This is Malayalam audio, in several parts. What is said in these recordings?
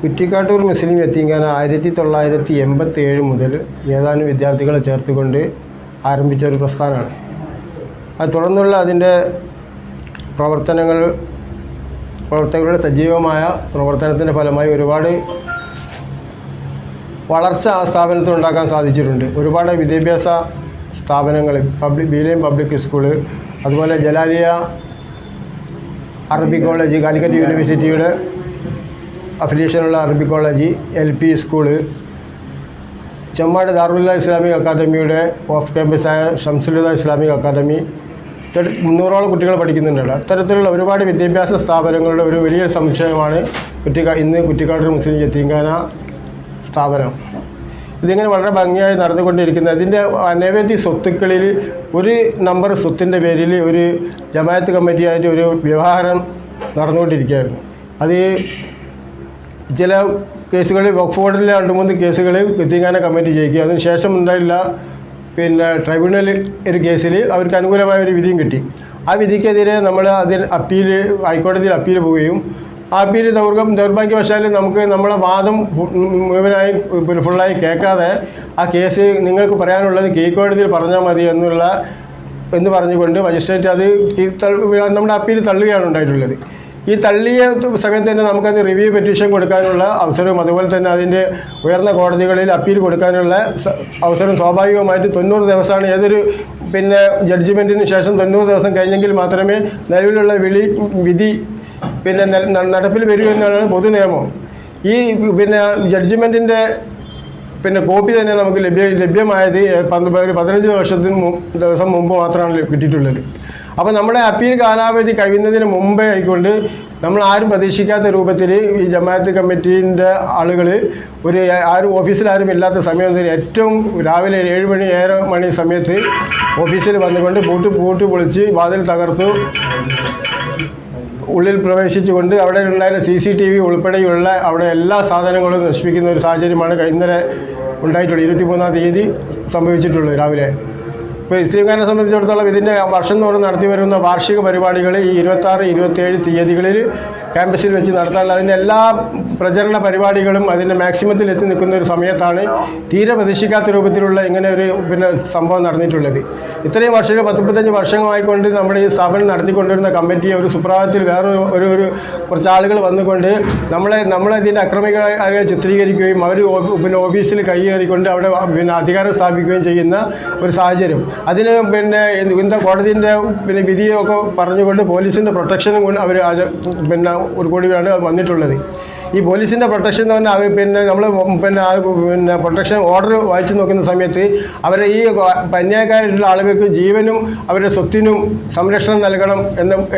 കുറ്റിക്കാട്ടൂർ മുസ്ലിം യത്തീംഖാന 1987 മുതൽ ഏതാനും വിദ്യാർത്ഥികളെ ചേർത്തുകൊണ്ട് ആരംഭിച്ച ഒരു പ്രസ്ഥാനമാണ്. അത് തുടർന്നുള്ള അതിൻ്റെ പ്രവർത്തകരുടെ സജീവമായ പ്രവർത്തനത്തിൻ്റെ ഫലമായി ഒരുപാട് വളർച്ച ആ സ്ഥാപനത്തിൽ ഉണ്ടാക്കാൻ സാധിച്ചിട്ടുണ്ട്. ഒരുപാട് വിദ്യാഭ്യാസ സ്ഥാപനങ്ങൾ, ബീലയും പബ്ലിക് സ്കൂള്, അതുപോലെ ജലാലിയ അറബിക് കോളേജ്, കാലിക്കറ്റ് യൂണിവേഴ്സിറ്റിയുടെ അഫിലിയേഷനുള്ള Arabic college, LP school, Chemmad Darul Islamic അക്കാദമിയുടെ ഓഫ് ക്യാമ്പസായ ഷംസുൽ ഇസ്ലാമിക് അക്കാദമി, 300ഓളം കുട്ടികൾ പഠിക്കുന്നുണ്ട്. അത്തരത്തിലുള്ള ഒരുപാട് വിദ്യാഭ്യാസ സ്ഥാപനങ്ങളുടെ ഒരു വലിയ സമുച്ചയമാണ് ഇന്ന് കുറ്റിക്കാട്ടൂർ മുസ്ലിം യത്തീംഖാന സ്ഥാപനം. ഇതിങ്ങനെ വളരെ ഭംഗിയായി നടന്നുകൊണ്ടിരിക്കുന്നത്. അതിൻ്റെ അനവധി സ്വത്തുക്കളിൽ ഒരു നമ്പർ സ്വത്തിൻ്റെ പേരിൽ ഒരു ജമാഅത്ത് കമ്മിറ്റിയായിട്ട് ഒരു വ്യവഹാരം നടന്നുകൊണ്ടിരിക്കുകയായിരുന്നു. അത് ചില കേസുകളിൽ വഖഫ് ബോർഡിലെ 2-3 കേസുകൾ യത്തീംഖാന കമ്മിറ്റി ജയിക്കുക. അതിനുശേഷം ഉണ്ടായില്ല ട്രൈബ്യൂണൽ ഒരു കേസിൽ അവർക്ക് അനുകൂലമായ ഒരു വിധിയും കിട്ടി. ആ വിധിക്കെതിരെ നമ്മൾ ഹൈക്കോടതിയിൽ അപ്പീൽ പോവുകയും ആ അപ്പീൽ ദൗർഭാഗ്യവശാൽ നമുക്ക് നമ്മളെ വാദം മുഴുവനായി ഫുള്ളായി കേൾക്കാതെ ആ കേസ് നിങ്ങൾക്ക് പറയാനുള്ളത് കീഴ്ക്കോടതിയിൽ പറഞ്ഞാൽ മതി എന്ന് പറഞ്ഞുകൊണ്ട് മജിസ്ട്രേറ്റ് അത് നമ്മുടെ അപ്പീൽ തള്ളുകയാണ് ഉണ്ടായിട്ടുള്ളത്. ഈ തള്ളിയ സമയത്ത് തന്നെ നമുക്കത് റിവ്യൂ പെറ്റീഷൻ കൊടുക്കാനുള്ള അവസരവും അതുപോലെ തന്നെ അതിൻ്റെ ഉയർന്ന കോടതികളിൽ അപ്പീൽ കൊടുക്കാനുള്ള അവസരം സ്വാഭാവികമായിട്ട് 90 ദിവസമാണ്. ഏതൊരു ജഡ്ജിമെൻറ്റിന് ശേഷം 90 ദിവസം കഴിഞ്ഞെങ്കിൽ മാത്രമേ നിലവിലുള്ള വിധി നടപ്പിൽ വരൂ എന്നാണ് പൊതു നിയമം. ഈ ജഡ്ജിമെൻറ്റിൻ്റെ കോപ്പി തന്നെ നമുക്ക് ലഭ്യമായത് 15 ദിവസം മുമ്പ് മാത്രമാണ് കിട്ടിയിട്ടുള്ളത്. അപ്പോൾ നമ്മുടെ അപ്പീൽ കാലാവധി കഴിയുന്നതിന് മുമ്പേ ആയിക്കൊണ്ട് നമ്മൾ ആരും പ്രതീക്ഷിക്കാത്ത രൂപത്തിൽ ഈ ജമാഅത്ത് കമ്മിറ്റീൻ്റെ ആളുകൾ ആരും ഓഫീസിലാരും ഇല്ലാത്ത സമയം ഏറ്റവും രാവിലെ 7 മണി സമയത്ത് ഓഫീസിൽ വന്നുകൊണ്ട് പൂട്ട് പൊളിച്ച് വാതിൽ തകർത്തു ഉള്ളിൽ പ്രവേശിച്ചുകൊണ്ട് അവിടെ ഉണ്ടായിരുന്ന CCTV ഉൾപ്പെടെയുള്ള അവിടെ എല്ലാ സാധനങ്ങളും നശിപ്പിക്കുന്ന ഒരു സാഹചര്യമാണ് ഇന്നലെ ഉണ്ടായിട്ടുള്ളത്. 23-ാം തീയതി സംഭവിച്ചിട്ടുള്ളത് രാവിലെ. ഇപ്പോൾ യത്തീംഖാനയെ സംബന്ധിച്ചിടത്തോളം ഇതിൻ്റെ വർഷം തോറും നടത്തി വരുന്ന വാർഷിക പരിപാടികൾ ഈ 26, 27 തീയതികളിൽ ക്യാമ്പസിൽ വെച്ച് നടത്താനുള്ള അതിൻ്റെ എല്ലാ പ്രചരണ പരിപാടികളും അതിൻ്റെ മാക്സിമത്തിൽ എത്തി നിൽക്കുന്ന ഒരു സമയത്താണ് തീരെ പ്രതീക്ഷിക്കാത്ത രൂപത്തിലുള്ള ഇങ്ങനെ ഒരു സംഭവം നടന്നിട്ടുള്ളത്. ഇത്രയും വർഷങ്ങൾ 35 വർഷങ്ങളായിക്കൊണ്ട് നമ്മുടെ ഈ സ്ഥാപനം നടത്തിക്കൊണ്ടിരുന്ന കമ്മിറ്റിയെ ഒരു സുപ്രഭാതത്തിൽ വേറെ കുറച്ച് ആളുകൾ വന്നുകൊണ്ട് നമ്മളതിൻ്റെ അക്രമികളെ ചിത്രീകരിക്കുകയും അവർ ഓഫീസിൽ കൈയേറിക്കൊണ്ട് അവിടെ അധികാരം സ്ഥാപിക്കുകയും ചെയ്യുന്ന ഒരു സാഹചര്യം. അതിന് കോടതിൻ്റെ വിധിയൊക്കെ പറഞ്ഞുകൊണ്ട് പോലീസിൻ്റെ പ്രൊട്ടക്ഷനും കൊണ്ട് അവർ ഒരു കൂടിയാണ് വന്നിട്ടുള്ളത്. ഈ പോലീസിൻ്റെ പ്രൊട്ടക്ഷൻ എന്ന് പറഞ്ഞാൽ നമ്മൾ പ്രൊട്ടക്ഷൻ ഓർഡർ വായിച്ചു നോക്കുന്ന സമയത്ത് അവരെ ഈ അന്യായക്കാരായിട്ടുള്ള ആളുകൾക്ക് ജീവനും അവരുടെ സ്വത്തിനും സംരക്ഷണം നൽകണം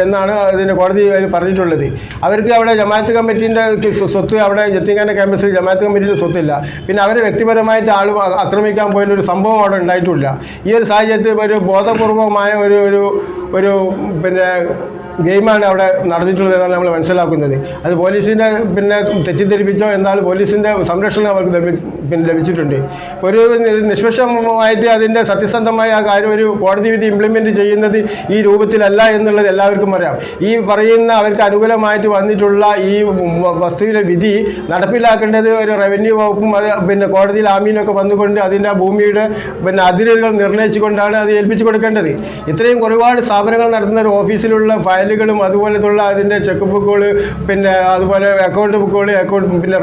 എന്നാണ് അതിൻ്റെ കോടതി പറഞ്ഞിട്ടുള്ളത്. അവർക്ക് അവിടെ ജമാഅത്ത് കമ്മിറ്റീൻ്റെ സ്വത്ത് അവിടെ യത്തീംഖാന ക്യാമ്പസിൽ ജമാഅത്ത് കമ്മിറ്റീൻ്റെ സ്വത്തില്ല. പിന്നെ അവരെ വ്യക്തിപരമായിട്ട് ആക്രമിക്കാൻ പോയതിൻ്റെ ഒരു സംഭവം അവിടെ ഉണ്ടായിട്ടില്ല. ഈ ഒരു സാഹചര്യത്തിൽ ഒരു ബോധപൂർവമായ ഒരു ഗെയിമാണ് അവിടെ നടന്നിട്ടുള്ളത് എന്നാണ് നമ്മൾ മനസ്സിലാക്കുന്നത്. അത് പോലീസിനെ തെറ്റിദ്ധരിപ്പിച്ചോ എന്നാലും പോലീസിൻ്റെ സംരക്ഷണം അവർക്ക് ലഭിച്ചിട്ടുണ്ട്. ഒരു നിഷ്പക്ഷമായിട്ട് അതിൻ്റെ സത്യസന്ധമായ ആ കാര്യം ഒരു കോടതി വിധി ഇംപ്ലിമെൻറ്റ് ചെയ്യുന്നത് ഈ രൂപത്തിലല്ല എന്നുള്ളത് എല്ലാവർക്കും അറിയാം. ഈ പറയുന്ന അവർക്ക് അനുകൂലമായിട്ട് വന്നിട്ടുള്ള ഈ വസ്തുവിൻ്റെ വിധി നടപ്പിലാക്കേണ്ടത് ഒരു റവന്യൂ വകുപ്പും അത് കോടതിയിൽ ആമീനൊക്കെ വന്നുകൊണ്ട് അതിൻ്റെ ഭൂമിയുടെ അതിരുകൾ നിർണ്ണയിച്ചുകൊണ്ടാണ് അത് ഏൽപ്പിച്ചു കൊടുക്കേണ്ടത്. ഇത്രയും ഒരുപാട് സ്ഥാപനങ്ങൾ നടത്തുന്ന ഒരു ഓഫീസിലുള്ള ഫയലുകളും അതുപോലെയുള്ള അതിൻ്റെ ചെക്ക് ബുക്കുകൾ അതുപോലെ അക്കൗണ്ട് ബുക്കുകൾ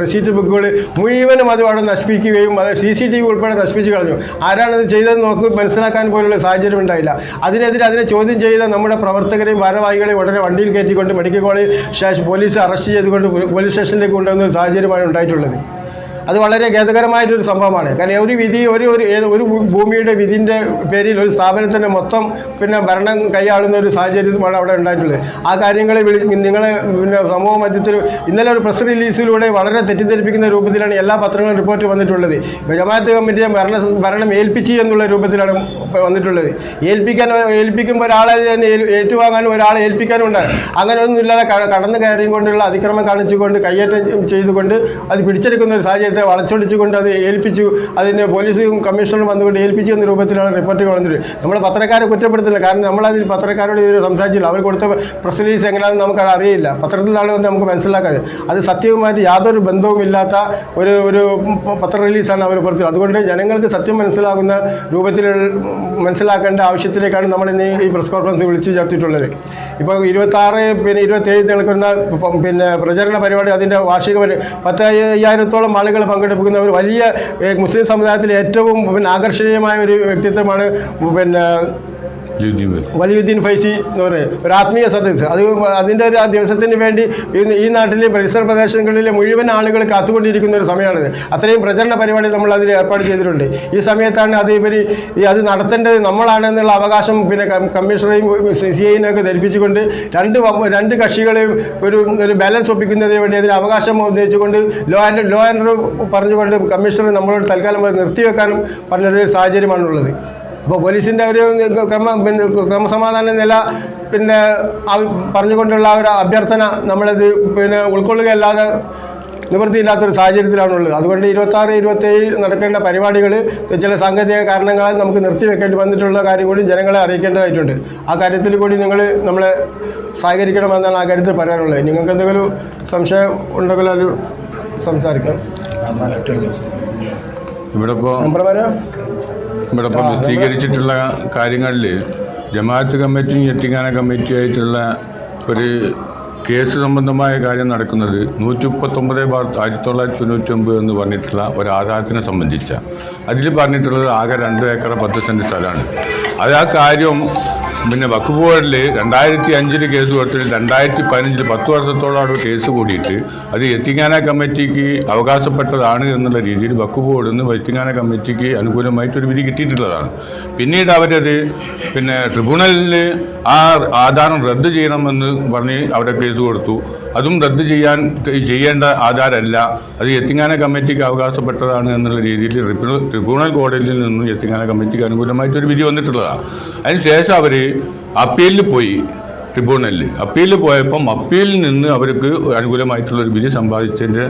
റെസീറ്റ് ബുക്കുകൾ മുഴുവനും അത് അവിടെ നശിപ്പിക്കുകയും അത് CCTV ഉൾപ്പെടെ നശിപ്പിച്ച് കളഞ്ഞു. ആരാണത് ചെയ്തതെന്ന് നമുക്ക് മനസ്സിലാക്കാൻ പോലുള്ള സാഹചര്യം ഉണ്ടായില്ല. അതിനെ ചോദ്യം ചെയ്ത നമ്മുടെ പ്രവർത്തകരെയും ഭാരവാഹികളെയും ഉടനെ വണ്ടിയിൽ കയറ്റിക്കൊണ്ട് മെഡിക്കൽ കോളേജ് പോലീസ് അറസ്റ്റ് ചെയ്തുകൊണ്ട് പോലീസ് സ്റ്റേഷനിലേക്ക് കൊണ്ടുവന്ന സാഹചര്യമാണ് ഉണ്ടായിട്ടുള്ളത്. അത് വളരെ ഖേദകരമായിട്ടൊരു സംഭവമാണ്. കാരണം ഒരു വിധി ഒരു ഭൂമിയുടെ വിധിൻ്റെ പേരിൽ ഒരു സ്ഥാപനത്തിൻ്റെ മൊത്തം ഭരണം കൈയാളുന്ന ഒരു സാഹചര്യമാണ് അവിടെ ഉണ്ടായിട്ടുള്ളത്. ആ കാര്യങ്ങളെ നിങ്ങളെ സമൂഹ മധ്യത്തിൽ ഇന്നലെ ഒരു പ്രസ് റിലീസിലൂടെ വളരെ തെറ്റിദ്ധരിപ്പിക്കുന്ന രൂപത്തിലാണ് എല്ലാ പത്രങ്ങളും റിപ്പോർട്ട് വന്നിട്ടുള്ളത്. ജമാഅത്ത് കമ്മിറ്റിയെ ഭരണം ഏൽപ്പിച്ചു എന്നുള്ള രൂപത്തിലാണ് വന്നിട്ടുള്ളത്. ഏൽപ്പിക്കുമ്പോൾ ഒരാളെ ഏറ്റുവാങ്ങാനും ഒരാളെ ഏൽപ്പിക്കാനും ഉണ്ടാകും. അങ്ങനെയൊന്നുമില്ലാതെ കടന്നു കയറിയും കൊണ്ടുള്ള അതിക്രമം കാണിച്ചുകൊണ്ട് കയ്യേറ്റം ചെയ്തുകൊണ്ട് അത് പിടിച്ചെടുക്കുന്ന ഒരു സാഹചര്യത്തിൽ വിഷയത്തെ വളച്ചൊടിച്ചുകൊണ്ട് അത് ഏൽപ്പിച്ചു, അതിന് പോലീസും കമ്മീഷണറും വന്നുകൊണ്ട് ഏൽപ്പിച്ചു എന്ന രൂപത്തിലാണ് റിപ്പോർട്ടുകൾ വന്നിട്ട്. നമ്മൾ പത്രക്കാരെ കുറ്റപ്പെടുത്തില്ല, കാരണം നമ്മളതിൽ പത്രക്കാരോട് ഇതിൽ സംസാരിച്ചില്ല. അവർ കൊടുത്ത പ്രസ് റിലീസ് എങ്ങനെയാണെന്ന് നമുക്കത് അറിയില്ല. പത്രത്തിലാണ് വന്ന് നമുക്ക് മനസ്സിലാക്കാതെ അത് സത്യവുമായിട്ട് യാതൊരു ബന്ധവുമില്ലാത്ത ഒരു പത്ര റിലീസാണ് അവർ പുറത്തു. അതുകൊണ്ട് ജനങ്ങൾക്ക് സത്യം മനസ്സിലാകുന്ന രൂപത്തിൽ മനസ്സിലാക്കേണ്ട ആവശ്യത്തിലേക്കാണ് നമ്മൾ ഇന്ന് ഈ പ്രസ് കോൺഫറൻസ് വിളിച്ചു ചേർത്തിട്ടുള്ളത്. ഇപ്പോൾ 26 പിന്നെ 27 നടക്കുന്ന പ്രചരണ പരിപാടി, അതിൻ്റെ വാർഷിക 10,000-ഓളം ആളുകൾ പങ്കെടുക്കുന്ന ഒരു വലിയ മുസ്ലിം സമുദായത്തിലെ ഏറ്റവും ആകർഷണീയമായ ഒരു വ്യക്തിത്വമാണ് വലിയുദ്ദീൻ ഫൈസി എന്ന് പറയുന്നത്, ഒരു ആത്മീയ സദസ്സ്. അതിൻ്റെ ഒരു ദിവസത്തിന് വേണ്ടി ഈ നാട്ടിലെ പരിസര പ്രദേശങ്ങളിലെ മുഴുവൻ ആളുകൾ കാത്തുകൊണ്ടിരിക്കുന്ന ഒരു സമയമാണിത്. അത്രയും പ്രചരണ പരിപാടി നമ്മൾ അതിൽ ഏർപ്പാട് ചെയ്തിട്ടുണ്ട്. ഈ സമയത്താണ് അത് നടത്തേണ്ടത് നമ്മളാണെന്നുള്ള അവകാശം കമ്മീഷണറെയും CIനെയൊക്കെ ധരിപ്പിച്ചുകൊണ്ട് രണ്ട് കക്ഷികളെയും ഒരു ബാലൻസ് ഒപ്പിക്കുന്നതിന് വേണ്ടി അതിന് അവകാശം ഉന്നയിച്ചുകൊണ്ട് ലോ ആൻഡ് ഓർഡർ പറഞ്ഞുകൊണ്ട് കമ്മീഷണർ നമ്മളോട് തൽക്കാലം നിർത്തിവെക്കാനും പറഞ്ഞൊരു സാഹചര്യമാണുള്ളത്. അപ്പോൾ പോലീസിൻ്റെ ഒരു ക്രമസമാധാന നില പറഞ്ഞുകൊണ്ടുള്ള ഒരു അഭ്യർത്ഥന നമ്മളത് ഉൾക്കൊള്ളുകയല്ലാതെ നിവൃത്തിയില്ലാത്തൊരു സാഹചര്യത്തിലാണുള്ളത്. അതുകൊണ്ട് 26, 27 നടക്കേണ്ട പരിപാടികൾ ചില സാങ്കേതിക കാരണങ്ങളാൽ നമുക്ക് നിർത്തിവെക്കേണ്ടി വന്നിട്ടുള്ള കാര്യം കൂടി ജനങ്ങളെ അറിയിക്കേണ്ടതായിട്ടുണ്ട്. ആ കാര്യത്തിൽ കൂടി നിങ്ങൾ നമ്മളെ സഹകരിക്കണമെന്നാണ് ആ കാര്യത്തിൽ പറയാനുള്ളത്. നിങ്ങൾക്ക് എന്തെങ്കിലും സംശയം ഉണ്ടെങ്കിൽ അത് സംസാരിക്കാം. ഇവിടെ ഇപ്പോൾ വിശദീകരിച്ചിട്ടുള്ള കാര്യങ്ങളിൽ ജമാഅത്ത് കമ്മിറ്റിയും യത്തീംഖാന കമ്മിറ്റിയായിട്ടുള്ള ഒരു കേസ് സംബന്ധമായ കാര്യം നടക്കുന്നത് 139/1999 എന്ന് പറഞ്ഞിട്ടുള്ള ഒരു ആധാരത്തിനെ സംബന്ധിച്ച. അതിൽ പറഞ്ഞിട്ടുള്ളത് ആകെ 2 ഏക്കർ 10 സെൻറ്റ് സ്ഥലമാണ്. അത് ആ കാര്യം വഖഫ് ബോർഡിൽ 2005 കേസ് കൊടുത്തിട്ട് 2015 10 വർഷത്തോളം അവിടെ കേസ് കൂടിയിട്ട് അത് യത്തീംഖാന കമ്മിറ്റിക്ക് അവകാശപ്പെട്ടതാണ് എന്നുള്ള രീതിയിൽ വഖഫ് ബോർഡിൽ നിന്ന് യത്തീംഖാന കമ്മിറ്റിക്ക് അനുകൂലമായിട്ടൊരു വിധി കിട്ടിയിട്ടുള്ളതാണ്. പിന്നീട് അവരത് ട്രിബ്യൂണലിൽ ആ ആധാരം റദ്ദ് ചെയ്യണമെന്ന് പറഞ്ഞ് അവിടെ കേസ് കൊടുത്തു. അതും റദ്ദ് ചെയ്യേണ്ട ആധാരമല്ല, അത് യത്തീംഖാന കമ്മിറ്റിക്ക് അവകാശപ്പെട്ടതാണ് എന്നുള്ള രീതിയിൽ ട്രിബ്യൂണൽ കോടതിയിൽ നിന്നും യത്തീംഖാന കമ്മിറ്റിക്ക് അനുകൂലമായിട്ടൊരു വിധി വന്നിട്ടുള്ളതാണ്. അതിനുശേഷം അവർ അപ്പീലിൽ പോയി. അപ്പീലിൽ പോയപ്പം അപ്പീലിൽ നിന്ന് അവർക്ക് അനുകൂലമായിട്ടുള്ളൊരു വിധി സമ്പാദിച്ചതിൻ്റെ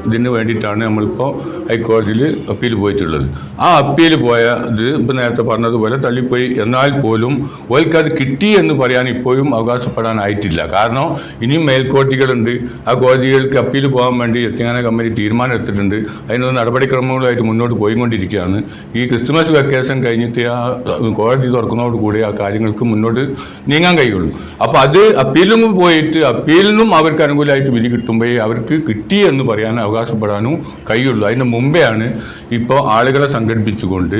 ഇതിന് വേണ്ടിയിട്ടാണ് നമ്മളിപ്പോൾ ഹൈക്കോടതിയിൽ അപ്പീൽ പോയിട്ടുള്ളത്. ആ അപ്പീൽ പോയ ഇത് ഇപ്പോൾ നേരത്തെ പറഞ്ഞതുപോലെ തള്ളിപ്പോയി. എന്നാൽ പോലും ഓൽക്കത് കിട്ടി എന്ന് പറയാൻ ഇപ്പോഴും അവകാശപ്പെടാനായിട്ടില്ല. കാരണം ഇനിയും മേൽക്കോടതികളുണ്ട്. ആ കോടതികൾക്ക് അപ്പീൽ പോകാൻ വേണ്ടി യത്തീംഖാന കമ്മിറ്റി തീരുമാനം എടുത്തിട്ടുണ്ട്. അതിനുള്ള നടപടിക്രമങ്ങളായിട്ട് മുന്നോട്ട് പോയിക്കൊണ്ടിരിക്കുകയാണ്. ഈ ക്രിസ്മസ് വെക്കേഷൻ കഴിഞ്ഞിട്ട് ആ കോടതി തുറക്കുന്നതോടുകൂടി ആ കാര്യങ്ങൾക്ക് മുന്നോട്ട് നീങ്ങാൻ കഴിയുള്ളൂ. അപ്പോൾ അത് അപ്പീലും പോയിട്ട് അപ്പീലിനും അവർക്ക് അനുകൂലമായിട്ട് വിധി കിട്ടുമ്പോഴേ അവർക്ക് കിട്ടി എന്ന് പറയാൻ അവകാശപ്പെടാനും കഴിയുള്ളൂ. അതിന് മുമ്പെയാണ് ഇപ്പോൾ ആളുകളെ സംഘടിപ്പിച്ചുകൊണ്ട്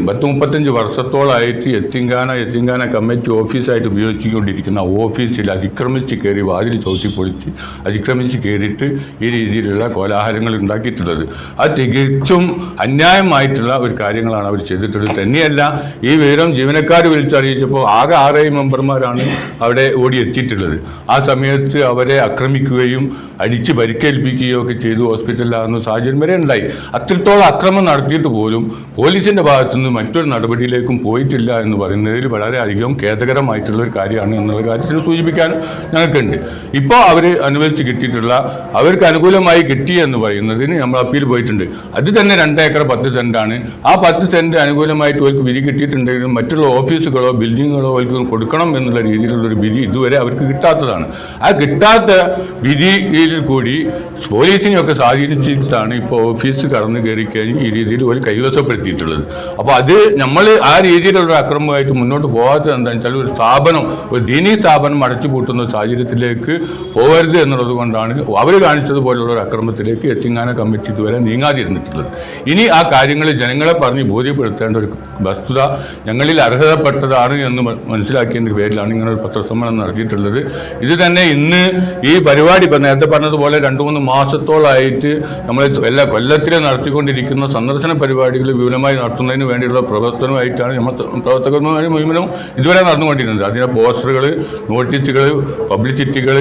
10-35 വർഷത്തോളമായിട്ട് യത്തീംഖാന കമ്മിറ്റി ഓഫീസായിട്ട് ഉപയോഗിച്ചുകൊണ്ടിരിക്കുന്ന ഓഫീസിൽ അതിക്രമിച്ച് കയറി വാതിൽ ചവിട്ടിപ്പൊളിച്ച് അതിക്രമിച്ച് കയറിയിട്ട് ഈ രീതിയിലുള്ള കോലാഹലങ്ങൾ ഉണ്ടാക്കിയിട്ടുള്ളത്. അത് തികച്ചും അന്യായമായിട്ടുള്ള ഒരു കാര്യങ്ങളാണ് അവർ ചെയ്തിട്ടുള്ളത്. തന്നെയല്ല, ഈ വിവരം ജീവനക്കാർ വിളിച്ചറിയിച്ചപ്പോൾ ആകെ 6 മെമ്പർമാരാണ് അവിടെ ഓടിയെത്തിയിട്ടുള്ളത്. ആ സമയത്ത് അവരെ ആക്രമിക്കുകയും അടിച്ച് പരിക്കേൽപ്പിക്കുകയോ ഒക്കെ ചെയ്തു ഹോസ്പിറ്റലിലാകുന്ന സാഹചര്യം വരെ ഉണ്ടായി. അത്രത്തോളം അക്രമം നടത്തിയിട്ട് പോലും പോലീസിൻ്റെ ഭാഗത്തുനിന്ന് മറ്റൊരു നടപടിയിലേക്കും പോയിട്ടില്ല എന്ന് പറയുന്നതിൽ വളരെയധികം ഖേദകരമായിട്ടുള്ള ഒരു കാര്യമാണ് എന്നുള്ള കാര്യത്തിൽ സൂചിപ്പിക്കാൻ ഞങ്ങൾക്കുണ്ട്. ഇപ്പോൾ അവർ അനുവദിച്ച് കിട്ടിയിട്ടുള്ള അവർക്ക് അനുകൂലമായി കിട്ടി എന്ന് പറയുന്നതിന് നമ്മൾ അപ്പീൽ പോയിട്ടുണ്ട്. അത് തന്നെ 2 ഏക്കർ 10 സെൻറ്റാണ്. ആ 10 സെൻറ്റ് അനുകൂലമായിട്ട് അവർക്ക് വിധി കിട്ടിയിട്ടുണ്ടെങ്കിലും മറ്റുള്ള ഓഫീസുകളോ ബിൽഡിങ്ങുകളോ അവർക്ക് കൊടുക്കണം എന്നുള്ള രീതിയിലുള്ളൊരു വിധി ഇതുവരെ അവർക്ക് കിട്ടാത്തതാണ്. ആ കിട്ടാത്ത വിധിയിൽ കൂടി പോലീസിനെയൊക്കെ സ്വാധീനിച്ചിട്ടാണ് ഇപ്പോൾ ഓഫീസ് കടന്നു കയറി കഴിഞ്ഞ് ഈ രീതിയിൽ ഒരു കൈവശപ്പെടുത്തിയിട്ടുള്ളത്. അപ്പോൾ അത് നമ്മൾ ആ രീതിയിലുള്ള അക്രമമായിട്ട് മുന്നോട്ട് പോകാത്തത് എന്താണെന്ന് വെച്ചാൽ ഒരു സ്ഥാപനം, ഒരു ദീനീ സ്ഥാപനം അടച്ചുപൂട്ടുന്ന സാഹചര്യത്തിലേക്ക് പോകരുത് എന്നുള്ളത് കൊണ്ടാണ് അവർ കാണിച്ചതുപോലുള്ള ഒരു അക്രമത്തിലേക്ക് യത്തീംഖാന കമ്മിറ്റി ഇതുവരെ നീങ്ങാതിരുന്നിട്ടുള്ളത്. ഇനി ആ കാര്യങ്ങൾ ജനങ്ങളെ പറഞ്ഞ് ബോധ്യപ്പെടുത്തേണ്ട ഒരു വസ്തുത ഞങ്ങളിൽ അർഹതപ്പെട്ടതാണ് എന്ന് മനസ്സിലാക്കിയതിൻ്റെ പേരിലാണ് ഇങ്ങനെ ഒരു പത്രസമ്മേളനം നടത്തിയിട്ടുള്ളത്. ഇത് തന്നെ ഇന്ന് ഈ പരിപാടി ഇപ്പം നേരത്തെ പറഞ്ഞതുപോലെ 2-3 മാസത്തോളമായിട്ട് നമ്മൾ എല്ലാ കൊല്ലത്തിലെ നടത്തിക്കൊണ്ടിരിക്കുന്ന സന്ദർശന പരിപാടികൾ വിപുലമായി നടത്തുന്നതിന് വേണ്ടിയുള്ള പ്രവർത്തനമായിട്ടാണ് നമ്മൾ പ്രവർത്തകന്മാർ മുഴുവനും ഇതുവരെ നടന്നുകൊണ്ടിരുന്നത്. അതിൻ്റെ പോസ്റ്ററുകൾ, നോട്ടീസുകൾ, പബ്ലിസിറ്റികൾ,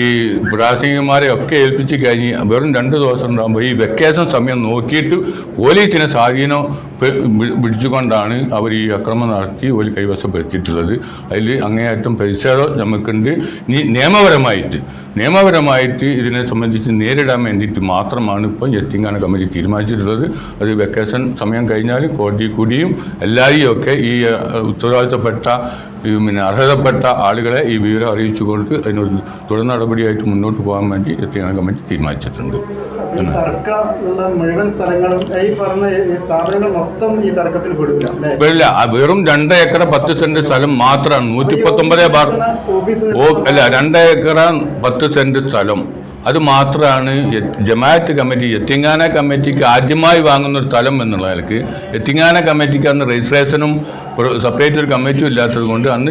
ഈ പ്രാസംഗികന്മാരെ ഒക്കെ ഏൽപ്പിച്ച് കഴിഞ്ഞ് വെറും 2 ദിവസം ഉണ്ടാകുമ്പോൾ ഈ വെക്കേഷൻ സമയം നോക്കിയിട്ട് പോലീസിനെ സ്വാധീനം പിടിച്ചുകൊണ്ടാണ് അവർ ഈ അക്രമം നടത്തി ഒരു കൈവശപ്പെടുത്തിയിട്ടുള്ളത്. അതിൽ അങ്ങേയറ്റം പ്രതിഷേധം നമുക്കുണ്ട്. ഇനി നിയമപരമായിട്ട് ഇതിനെ സംബന്ധിച്ച് നേരിടാൻ വേണ്ടിയിട്ട് മാത്രമാണ് ഇപ്പോൾ യത്തീംഖാന കമ്മിറ്റി തീരുമാനിച്ചിട്ടുള്ളത്. അത് വെക്കേഷൻ സമയം കഴിഞ്ഞാൽ കോടതി കൂടിയും എല്ലാവരെയും ഒക്കെ ഈ ഉത്തരവാദിത്തപ്പെട്ട അർഹതപ്പെട്ട ആളുകളെ ഈ വിവരം അറിയിച്ചുകൊണ്ട് അതിനൊരു തുടർ നടപടിയായിട്ട് മുന്നോട്ട് പോകാൻ വേണ്ടി യത്തീംഖാന കമ്മിറ്റി തീരുമാനിച്ചിട്ടുണ്ട്. വരില്ല. വെറും 2 ഏക്കർ 10 സെന്റ് സ്ഥലം മാത്രമാണ്. 119 അല്ല 2 ഏക്കർ 10 സെന്റ് സ്ഥലം അത് മാത്രമാണ് ജമാഅത്ത് കമ്മിറ്റി യത്തീംഖാന കമ്മിറ്റിക്ക് ആദ്യമായി വാങ്ങുന്ന ഒരു സ്ഥലം എന്നുള്ള നിലക്ക്. യത്തീംഖാന കമ്മിറ്റിക്ക് അന്ന് രജിസ്ട്രേഷനും സെപ്പറേറ്റ് ഒരു കമ്മിറ്റിയും ഇല്ലാത്തത് കൊണ്ട് അന്ന്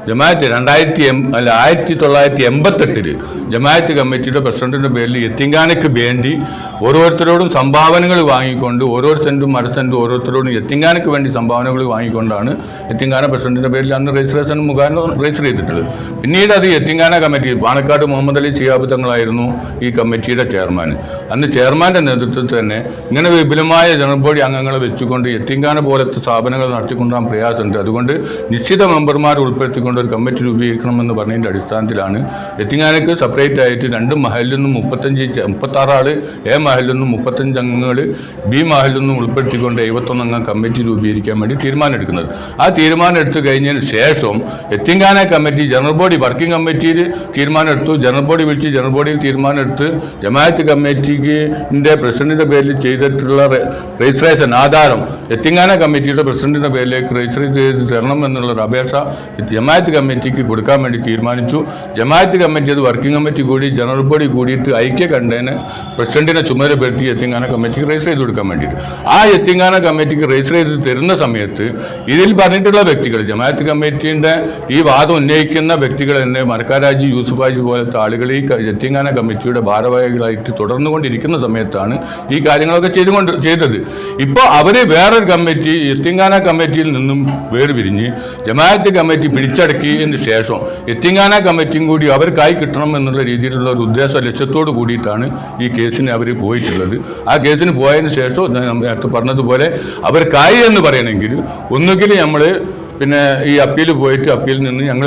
ജമാഅത്ത് 1988 ജമാഅത്ത് കമ്മിറ്റിയുടെ പ്രസിഡന്റിൻ്റെ പേരിൽ യത്തീംഖാനയ്ക്ക് വേണ്ടി ഓരോരുത്തരോടും സംഭാവനകൾ വാങ്ങിക്കൊണ്ട് ഓരോ സെൻറ്റും സെൻറ്റും ഓരോരുത്തരോടും യത്തീംഖാനയ്ക്ക് വേണ്ടി സംഭാവനകൾ വാങ്ങിക്കൊണ്ടാണ് യത്തീംഖാന പ്രസിഡന്റിൻ്റെ പേരിൽ അന്ന് രജിസ്ട്രേഷൻ മുഖാന്തരം രജിസ്റ്റർ ചെയ്തിട്ടുള്ളത്. പിന്നീട് അത് യത്തീംഖാന കമ്മിറ്റി പാണക്കാട് മുഹമ്മദ് അലി ശിഹാബ് തങ്ങളായിരുന്നു ഈ കമ്മിറ്റിയുടെ ചെയർമാൻ. അന്ന് ചെയർമാൻ്റെ നേതൃത്വത്തിൽ തന്നെ ഇങ്ങനെ വിപുലമായ ജനറൽ ബോഡി അംഗങ്ങളെ വെച്ചുകൊണ്ട് യത്തീംഖാന പോലത്തെ സ്ഥാപനങ്ങൾ നടത്തിക്കൊണ്ടാൻ പ്രയാസമുണ്ട്. അതുകൊണ്ട് നിശ്ചിത മെമ്പർമാർ ഉൾപ്പെടുത്തിക്കൊണ്ട് ഒരു കമ്മിറ്റി രൂപീകരിക്കണമെന്ന് പറഞ്ഞതിൻ്റെ അടിസ്ഥാനത്തിലാണ് യത്തീംഖാനയ്ക്ക് സെപ്പറേറ്റ് ആയിട്ട് 2 മഹലിൽ നിന്നും 36 ആൾ, എ മഹലിൽ നിന്നും 35 അംഗങ്ങൾ, ബി മഹലിൽ നിന്നും ഉൾപ്പെടുത്തിക്കൊണ്ട് 71 അംഗം കമ്മിറ്റി രൂപീകരിക്കാൻ വേണ്ടി തീരുമാനം എടുക്കുന്നത്. ആ തീരുമാനം എടുത്തു കഴിഞ്ഞതിന് ശേഷം യത്തീംഖാന കമ്മിറ്റി ജനറൽ ബോഡി വർക്കിംഗ് കമ്മിറ്റിയിൽ തീരുമാനം എടുത്തു. ജനറൽ ബോഡി വിളിച്ച് ജനറൽ ബോഡിയിൽ തീരുമാനം എടുത്ത് ജമാഅത്ത് കമ്മിറ്റിൻ്റെ പ്രസിഡന്റിൻ്റെ പേരിൽ ചെയ്തിട്ടുള്ള രജിസ്ട്രേഷൻ ആധാരം യത്തീംഖാന കമ്മിറ്റിയുടെ പ്രസിഡന്റിൻ്റെ പേരിലേക്ക് രജിസ്റ്റർ ചെയ്ത് തരണം എന്നുള്ളൊരു അപേക്ഷ ജമാഅത്ത് കമ്മിറ്റിക്ക് കൊടുക്കാൻ വേണ്ടി തീരുമാനിച്ചു. ജമാഅത്ത് കമ്മിറ്റി അത് വർക്കിംഗ് കമ്മിറ്റി കൂടി ജനറൽ ബോഡി കൂടിയിട്ട് ഐക്യ കണ്ടേന് പ്രസിഡന്റിനെ ചുമതലപ്പെടുത്തി യത്തീംഖാന കമ്മിറ്റിക്ക് രജിസ്റ്റർ ചെയ്ത് കൊടുക്കാൻ വേണ്ടിയിട്ട്. ആ യത്തീംഖാന കമ്മിറ്റിക്ക് രജിസ്റ്റർ ചെയ്ത് തരുന്ന സമയത്ത് ഇതിൽ പറഞ്ഞിട്ടുള്ള വ്യക്തികൾ ജമാഅത്ത് കമ്മിറ്റിൻ്റെ ഈ വാദം ഉന്നയിക്കുന്ന വ്യക്തികൾ തന്നെ മരക്കാരാജി, യൂസുഫ് ഹാജി പോലത്തെ ആളുകൾ ഈ യത്തീംഖാന കമ്മിറ്റിയുടെ ഭാരവാഹികളായിട്ട് തുടർന്നുകൊണ്ടിരിക്കുന്ന സമയത്താണ് ഈ കാര്യങ്ങളൊക്കെ ചെയ്തത്. ഇപ്പോൾ അവർ വേറൊരു കമ്മിറ്റി യത്തീംഖാന കമ്മിറ്റിയിൽ നിന്നും വേർപിരിഞ്ഞ് ജമാഅത്ത് കമ്മിറ്റി പിടിച്ചടക്കിയതിന് ശേഷം യത്തീംഖാന കമ്മിറ്റിയും കൂടി അവർക്കായി കിട്ടണം എന്നുള്ള രീതിയിലുള്ള ഒരു ലക്ഷ്യത്തോട് കൂടിയിട്ടാണ് ഈ കേസിന് അവർ പോയിട്ടുള്ളത്. ആ കേസിന് പോയതിന് ശേഷം നേരത്തെ പറഞ്ഞതുപോലെ അവർക്കായി എന്ന് പറയണമെങ്കിൽ ഒന്നുകിൽ നമ്മൾ ഈ അപ്പീൽ പോയിട്ട് അപ്പീലിൽ നിന്ന് ഞങ്ങൾ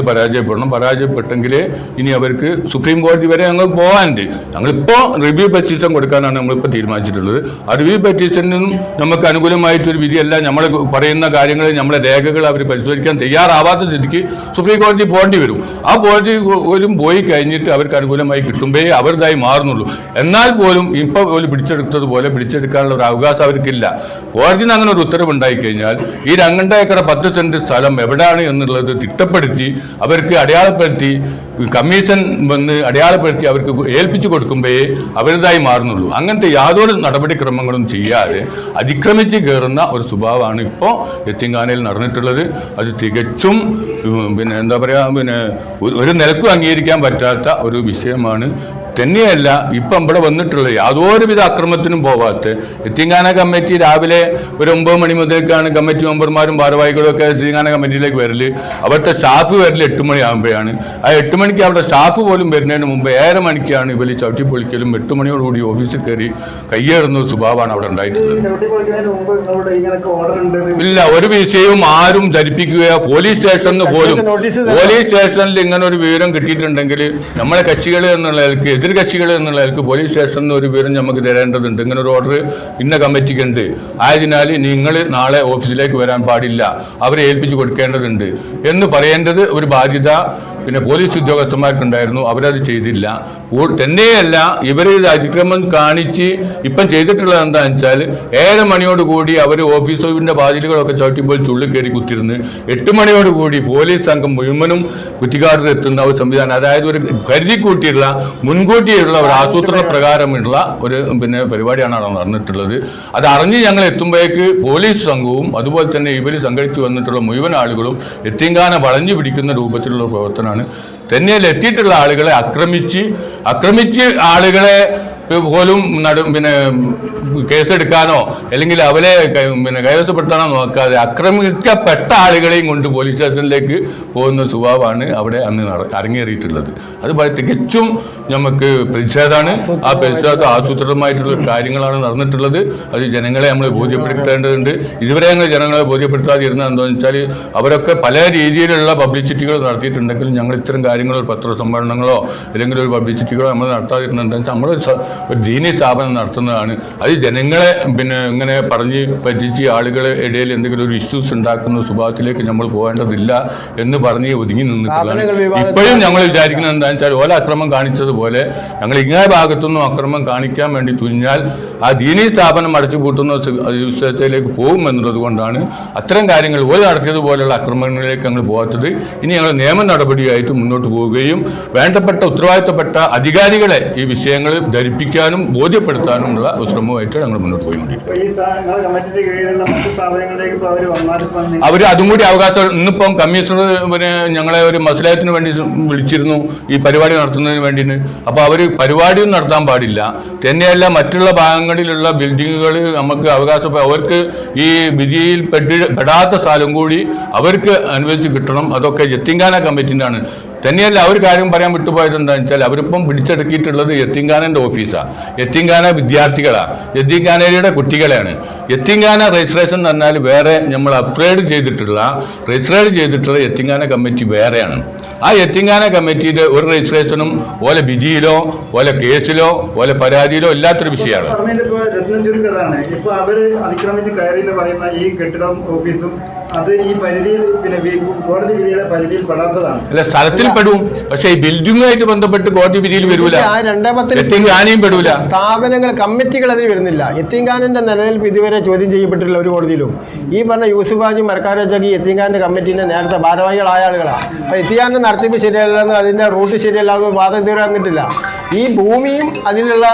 പരാജയപ്പെട്ടെങ്കിൽ ഇനി അവർക്ക് സുപ്രീം കോടതി വരെ ഞങ്ങൾ പോകാനുണ്ട്. ഞങ്ങളിപ്പോൾ റിവ്യൂ പെറ്റീഷൻ കൊടുക്കാനാണ് നമ്മളിപ്പോൾ തീരുമാനിച്ചിട്ടുള്ളത്. ആ റിവ്യൂ പെറ്റീഷനും നമുക്ക് അനുകൂലമായിട്ടൊരു വിധിയല്ല. നമ്മൾ പറയുന്ന കാര്യങ്ങൾ നമ്മളെ രേഖകൾ അവർ പരിശോധിക്കാൻ തയ്യാറാവാത്ത സ്ഥിതിക്ക് സുപ്രീം കോടതി പോകേണ്ടി വരും. ആ കോടതി പോലും പോയി കഴിഞ്ഞിട്ട് അവർക്ക് അനുകൂലമായി കിട്ടുമ്പോഴേ അവരുതായി മാറുന്നുള്ളൂ. എന്നാൽ പോലും ഇപ്പോൾ പോലും പിടിച്ചെടുത്തതുപോലെ പിടിച്ചെടുക്കാനുള്ള ഒരു അവകാശം അവർക്കില്ല. കോടതിയിൽ നിന്ന് അങ്ങനെ ഒരു ഉത്തരവുണ്ടായി കഴിഞ്ഞാൽ ഈ 2 ഏക്കർ 10 സെന്റ് സ്ഥലം എവിടെയാണ് എന്നുള്ളത് തിട്ടപ്പെടുത്തി അവർക്ക് അടയാളപ്പെടുത്തി കമ്മീഷൻ വന്ന് അടയാളപ്പെടുത്തി അവർക്ക് ഏൽപ്പിച്ചു കൊടുക്കുമ്പോഴേ അവരുതായി മാറുന്നുള്ളൂ. അങ്ങനത്തെ യാതൊരു നടപടിക്രമങ്ങളും ചെയ്യാതെ അതിക്രമിച്ച് കയറുന്ന ഒരു സ്വഭാവമാണ് ഇപ്പോൾ യത്തീംഖാനയിൽ നടന്നിട്ടുള്ളത്. അത് തികച്ചും എന്താ പറയുക ഒരു നിലക്കും അംഗീകരിക്കാൻ പറ്റാത്ത ഒരു വിഷയമാണ്. തന്നെയല്ല ഇപ്പം ഇവിടെ വന്നിട്ടുള്ളത് യാതൊരുവിധ അക്രമത്തിനും പോവാത്ത യത്തീംഖാന കമ്മിറ്റി രാവിലെ ഒരു 9 മണി മുതൽക്കാണ് കമ്മിറ്റി മെമ്പർമാരും ഭാരവാഹികളും ഒക്കെ യത്തീംഖാന കമ്മിറ്റിയിലേക്ക് വരല്. അവിടുത്തെ സ്റ്റാഫ് വരൽ 8 മണിയാകുമ്പോഴാണ്. ആ 8 മണിക്ക് അവിടെ സ്റ്റാഫ് പോലും വരുന്നതിന് മുമ്പ് 7:30 മണിക്കാണ് ഇവർ ചവിട്ടിപ്പൊളിക്കലും 8 മണിയോടുകൂടി ഓഫീസിൽ കയറി കയ്യേറുന്ന സ്വഭാവമാണ് അവിടെ ഉണ്ടായിട്ടുള്ളത്. ഇല്ല, ഒരു വിഷയവും ആരും ധരിപ്പിക്കുകയോ പോലീസ് സ്റ്റേഷനിൽ ഇങ്ങനെ ഒരു വിവരം കിട്ടിയിട്ടുണ്ടെങ്കിൽ നമ്മളെ കക്ഷികൾ എന്നുള്ള എതിർകക്ഷികൾ എന്നുള്ള പോലീസ് സ്റ്റേഷനിൽ ഒരു വിവരം നമുക്ക് തരേണ്ടതുണ്ട്. ഇങ്ങനെ ഒരു ഓർഡർ ഇന്ന കമ്മിറ്റിക്ക് ഉണ്ട്, ആയതിനാൽ നിങ്ങൾ നാളെ ഓഫീസിലേക്ക് വരാൻ പാടില്ല, അവരെ ഏൽപ്പിച്ചു കൊടുക്കേണ്ടതുണ്ട് എന്ന് പറയേണ്ടത് ഒരു ബാധ്യത പോലീസ് ഉദ്യോഗസ്ഥന്മാർക്കുണ്ടായിരുന്നു. അവരത് ചെയ്തില്ല. തന്നെയല്ല ഇവർ അതിക്രമം കാണിച്ച് ഇപ്പം ചെയ്തിട്ടുള്ളത് എന്താണെന്ന് വെച്ചാൽ 7 മണിയോടുകൂടി അവർ ഓഫീസിൻ്റെ വാതിലുകളൊക്കെ ചവിട്ടിപ്പോൾ ചുള്ളിൽ കയറി കുത്തിരുന്ന് 8 മണിയോടുകൂടി പോലീസ് സംഘം മുഴുവനും കുറ്റിക്കാട്ടിൽ എത്തുന്ന ഒരു സംവിധാനം, അതായത് ഒരു കരുതിക്കൂട്ടിയുള്ള മുൻകൂട്ടിയുള്ള ഒരു ആസൂത്രണ പ്രകാരമുള്ള ഒരു പരിപാടിയാണ് അവിടെ നടന്നിട്ടുള്ളത്. അത് അറിഞ്ഞ് ഞങ്ങൾ എത്തുമ്പോഴേക്ക് പോലീസ് സംഘവും അതുപോലെ തന്നെ ഇവർ സംഘടിച്ച് വന്നിട്ടുള്ള മുഴുവൻ ആളുകളും യത്തീംഖാന വളഞ്ഞു പിടിക്കുന്ന രൂപത്തിലുള്ള പ്രവർത്തനമാണ്. തന്നെയല്ല എത്തിയിട്ടുള്ള ആളുകളെ ആക്രമിച്ച് ആളുകളെ പോലും കേസെടുക്കാനോ അല്ലെങ്കിൽ അവരെ കൈവശപ്പെടുത്താനോ നോക്കാതെ ആക്രമിക്കപ്പെട്ട ആളുകളെയും കൊണ്ട് പോലീസ് സ്റ്റേഷനിലേക്ക് പോകുന്ന സ്വഭാവമാണ് അവിടെ അന്ന് അരങ്ങേറിയിട്ടുള്ളത്. അത് തികച്ചും നമുക്ക് പ്രതിഷേധമാണ്. ആ പ്രതിഷേധം ആസൂത്രിതമായിട്ടുള്ള കാര്യങ്ങളാണ് നടന്നിട്ടുള്ളത്. അത് ജനങ്ങളെ നമ്മൾ ബോധ്യപ്പെടുത്തേണ്ടതുണ്ട്. ഇതുവരെ ഞങ്ങൾ ജനങ്ങളെ ബോധ്യപ്പെടുത്താതിരുന്നത് എന്താണെന്ന് വെച്ചാൽ അവരൊക്കെ പല രീതിയിലുള്ള പബ്ലിസിറ്റികൾ നടത്തിയിട്ടുണ്ടെങ്കിലും ഞങ്ങൾ ഇത്തരം കാര്യങ്ങൾ ഒരു പത്രസമ്മേളനങ്ങളോ അല്ലെങ്കിൽ ഒരു പബ്ലിസിറ്റികളോ നമ്മൾ നടത്താതിരുന്നത് എന്താ വെച്ചാൽ നമ്മൾ ഒരു ദീനീ സ്ഥാപനം നടത്തുന്നതാണ്. അത് ജനങ്ങളെ ഇങ്ങനെ പറഞ്ഞ് പറ്റിച്ച് ആളുകളെ ഇടയിൽ എന്തെങ്കിലും ഒരു ഇഷ്യൂസ് ഉണ്ടാക്കുന്ന സ്വഭാവത്തിലേക്ക് നമ്മൾ പോകേണ്ടതില്ല എന്ന് പറഞ്ഞ് ഒതുങ്ങി നിന്നിട്ടുള്ളതാണ്. ഇപ്പോഴും ഞങ്ങൾ വിചാരിക്കുന്നത് എന്താണെന്ന് വെച്ചാൽ ഓല അക്രമം കാണിച്ചതുപോലെ ഞങ്ങൾ ഇങ്ങേ ഭാഗത്തുനിന്നും അക്രമം കാണിക്കാൻ വേണ്ടി തുനിഞ്ഞാൽ ആ ദീനീ സ്ഥാപനം അടച്ചുപൂട്ടുന്ന വിഷയത്തിലേക്ക് പോകും എന്നുള്ളത് കൊണ്ടാണ് അത്തരം കാര്യങ്ങൾ ഓല നടത്തിയതുപോലെയുള്ള അക്രമങ്ങളിലേക്ക് ഞങ്ങൾ പോകാത്തത്. ഇനി ഞങ്ങൾ നിയമ നടപടിയായിട്ട് മുന്നോട്ട് പോവുകയും വേണ്ടപ്പെട്ട ഉത്തരവാദിത്തപ്പെട്ട അധികാരികളെ ഈ വിഷയങ്ങൾ ധരിപ്പിക്കാനും ബോധ്യപ്പെടുത്താനുമുള്ള ഒരു ശ്രമമായിട്ട് ഞങ്ങൾ മുന്നോട്ട് പോയിക്കൊണ്ടിരിക്കും. അവർ അതും കൂടി അവകാശം ഇന്നിപ്പം കമ്മീഷണർ ഞങ്ങളെ ഒരു മസലഹത്തിന് വേണ്ടി വിളിച്ചിരുന്നു ഈ പരിപാടി നടത്തുന്നതിന് വേണ്ടിയിട്ട്. അപ്പോൾ അവർ പരിപാടിയും നടത്താൻ പാടില്ല, തന്നെയല്ല മറ്റുള്ള ഭാഗങ്ങളിലുള്ള ബിൽഡിങ്ങുകൾ നമുക്ക് അവകാശം അവർക്ക് ഈ വിധിയിൽ പെടാത്ത സ്ഥലം കൂടി അവർക്ക് അനുവദിച്ച് കിട്ടണം. അതൊക്കെ യത്തീംഖാന കമ്മിറ്റിൻ്റെ ആണ്. തന്നെയല്ല ഒരു കാര്യം പറയാൻ വിട്ടുപോയത് എന്താണെന്ന് വെച്ചാൽ അവരിപ്പം പിടിച്ചെടുക്കിയിട്ടുള്ളത് യത്തീംഖാനൻ്റെ ഓഫീസാണ്, യത്തീംഖാന വിദ്യാർത്ഥികളാണ്, യത്തീംഖാനയുടെ കുട്ടികളെയാണ്. യത്തീംഖാന രജിസ്ട്രേഷൻ എന്ന് പറഞ്ഞാൽ വേറെ നമ്മൾ രജിസ്ട്രേഡ് ചെയ്തിട്ടുള്ള യത്തീംഖാന കമ്മിറ്റി വേറെയാണ്. ആ യത്തീംഖാന കമ്മിറ്റിയുടെ ഒരു രജിസ്ട്രേഷനും ഓല വിധിയിലോ ഓല കേസിലോ ഓല പരാതിയിലോ ഇല്ലാത്തൊരു വിഷയമാണ്. ഇപ്പൊ അവര് അതിക്രമിച്ച് കയറി എന്ന് പറയുന്ന ഈ കെട്ടിടം ഓഫീസും അത് ഈ പരിധിയിൽ കോടതി വിധിയുടെ പരിധിയിൽ പെടാത്തതാണ്. അല്ല, സ്ഥലത്തിൽ പെടും, പക്ഷെ ഈ ബിൽഡിങ്ങുമായിട്ട് ബന്ധപ്പെട്ട് കോടതി വിധിയിൽ വരൂല, യത്തീംഖാനയും പെടൂല. സ്ഥാപനങ്ങൾ കമ്മിറ്റികൾ അതിൽ വരുന്നില്ല. യത്തീംഖാനന്റെ നിലനിൽപ്പ് ഇതുവരെ ചോദ്യം ചെയ്യപ്പെട്ടിട്ടുള്ള ഒരു കോടതിയിലും. ഈ പറഞ്ഞ യൂസുഫ് ഹാജി മരക്കാരൊക്കെ യത്തീംഖാന്റെ കമ്മിറ്റിന്റെ നേരത്തെ ഭാരവാഹികളായ ആളുകളാണ്. അപ്പോൾ യത്തീംഖാന്റെ നടത്തിപ്പ് ശരിയല്ലെന്ന് അതിന്റെ റൂട്ട് ശരിയല്ലാതെ വാദം ഇതുവരെ വന്നിട്ടില്ല. ഈ ഭൂമിയും അതിലുള്ള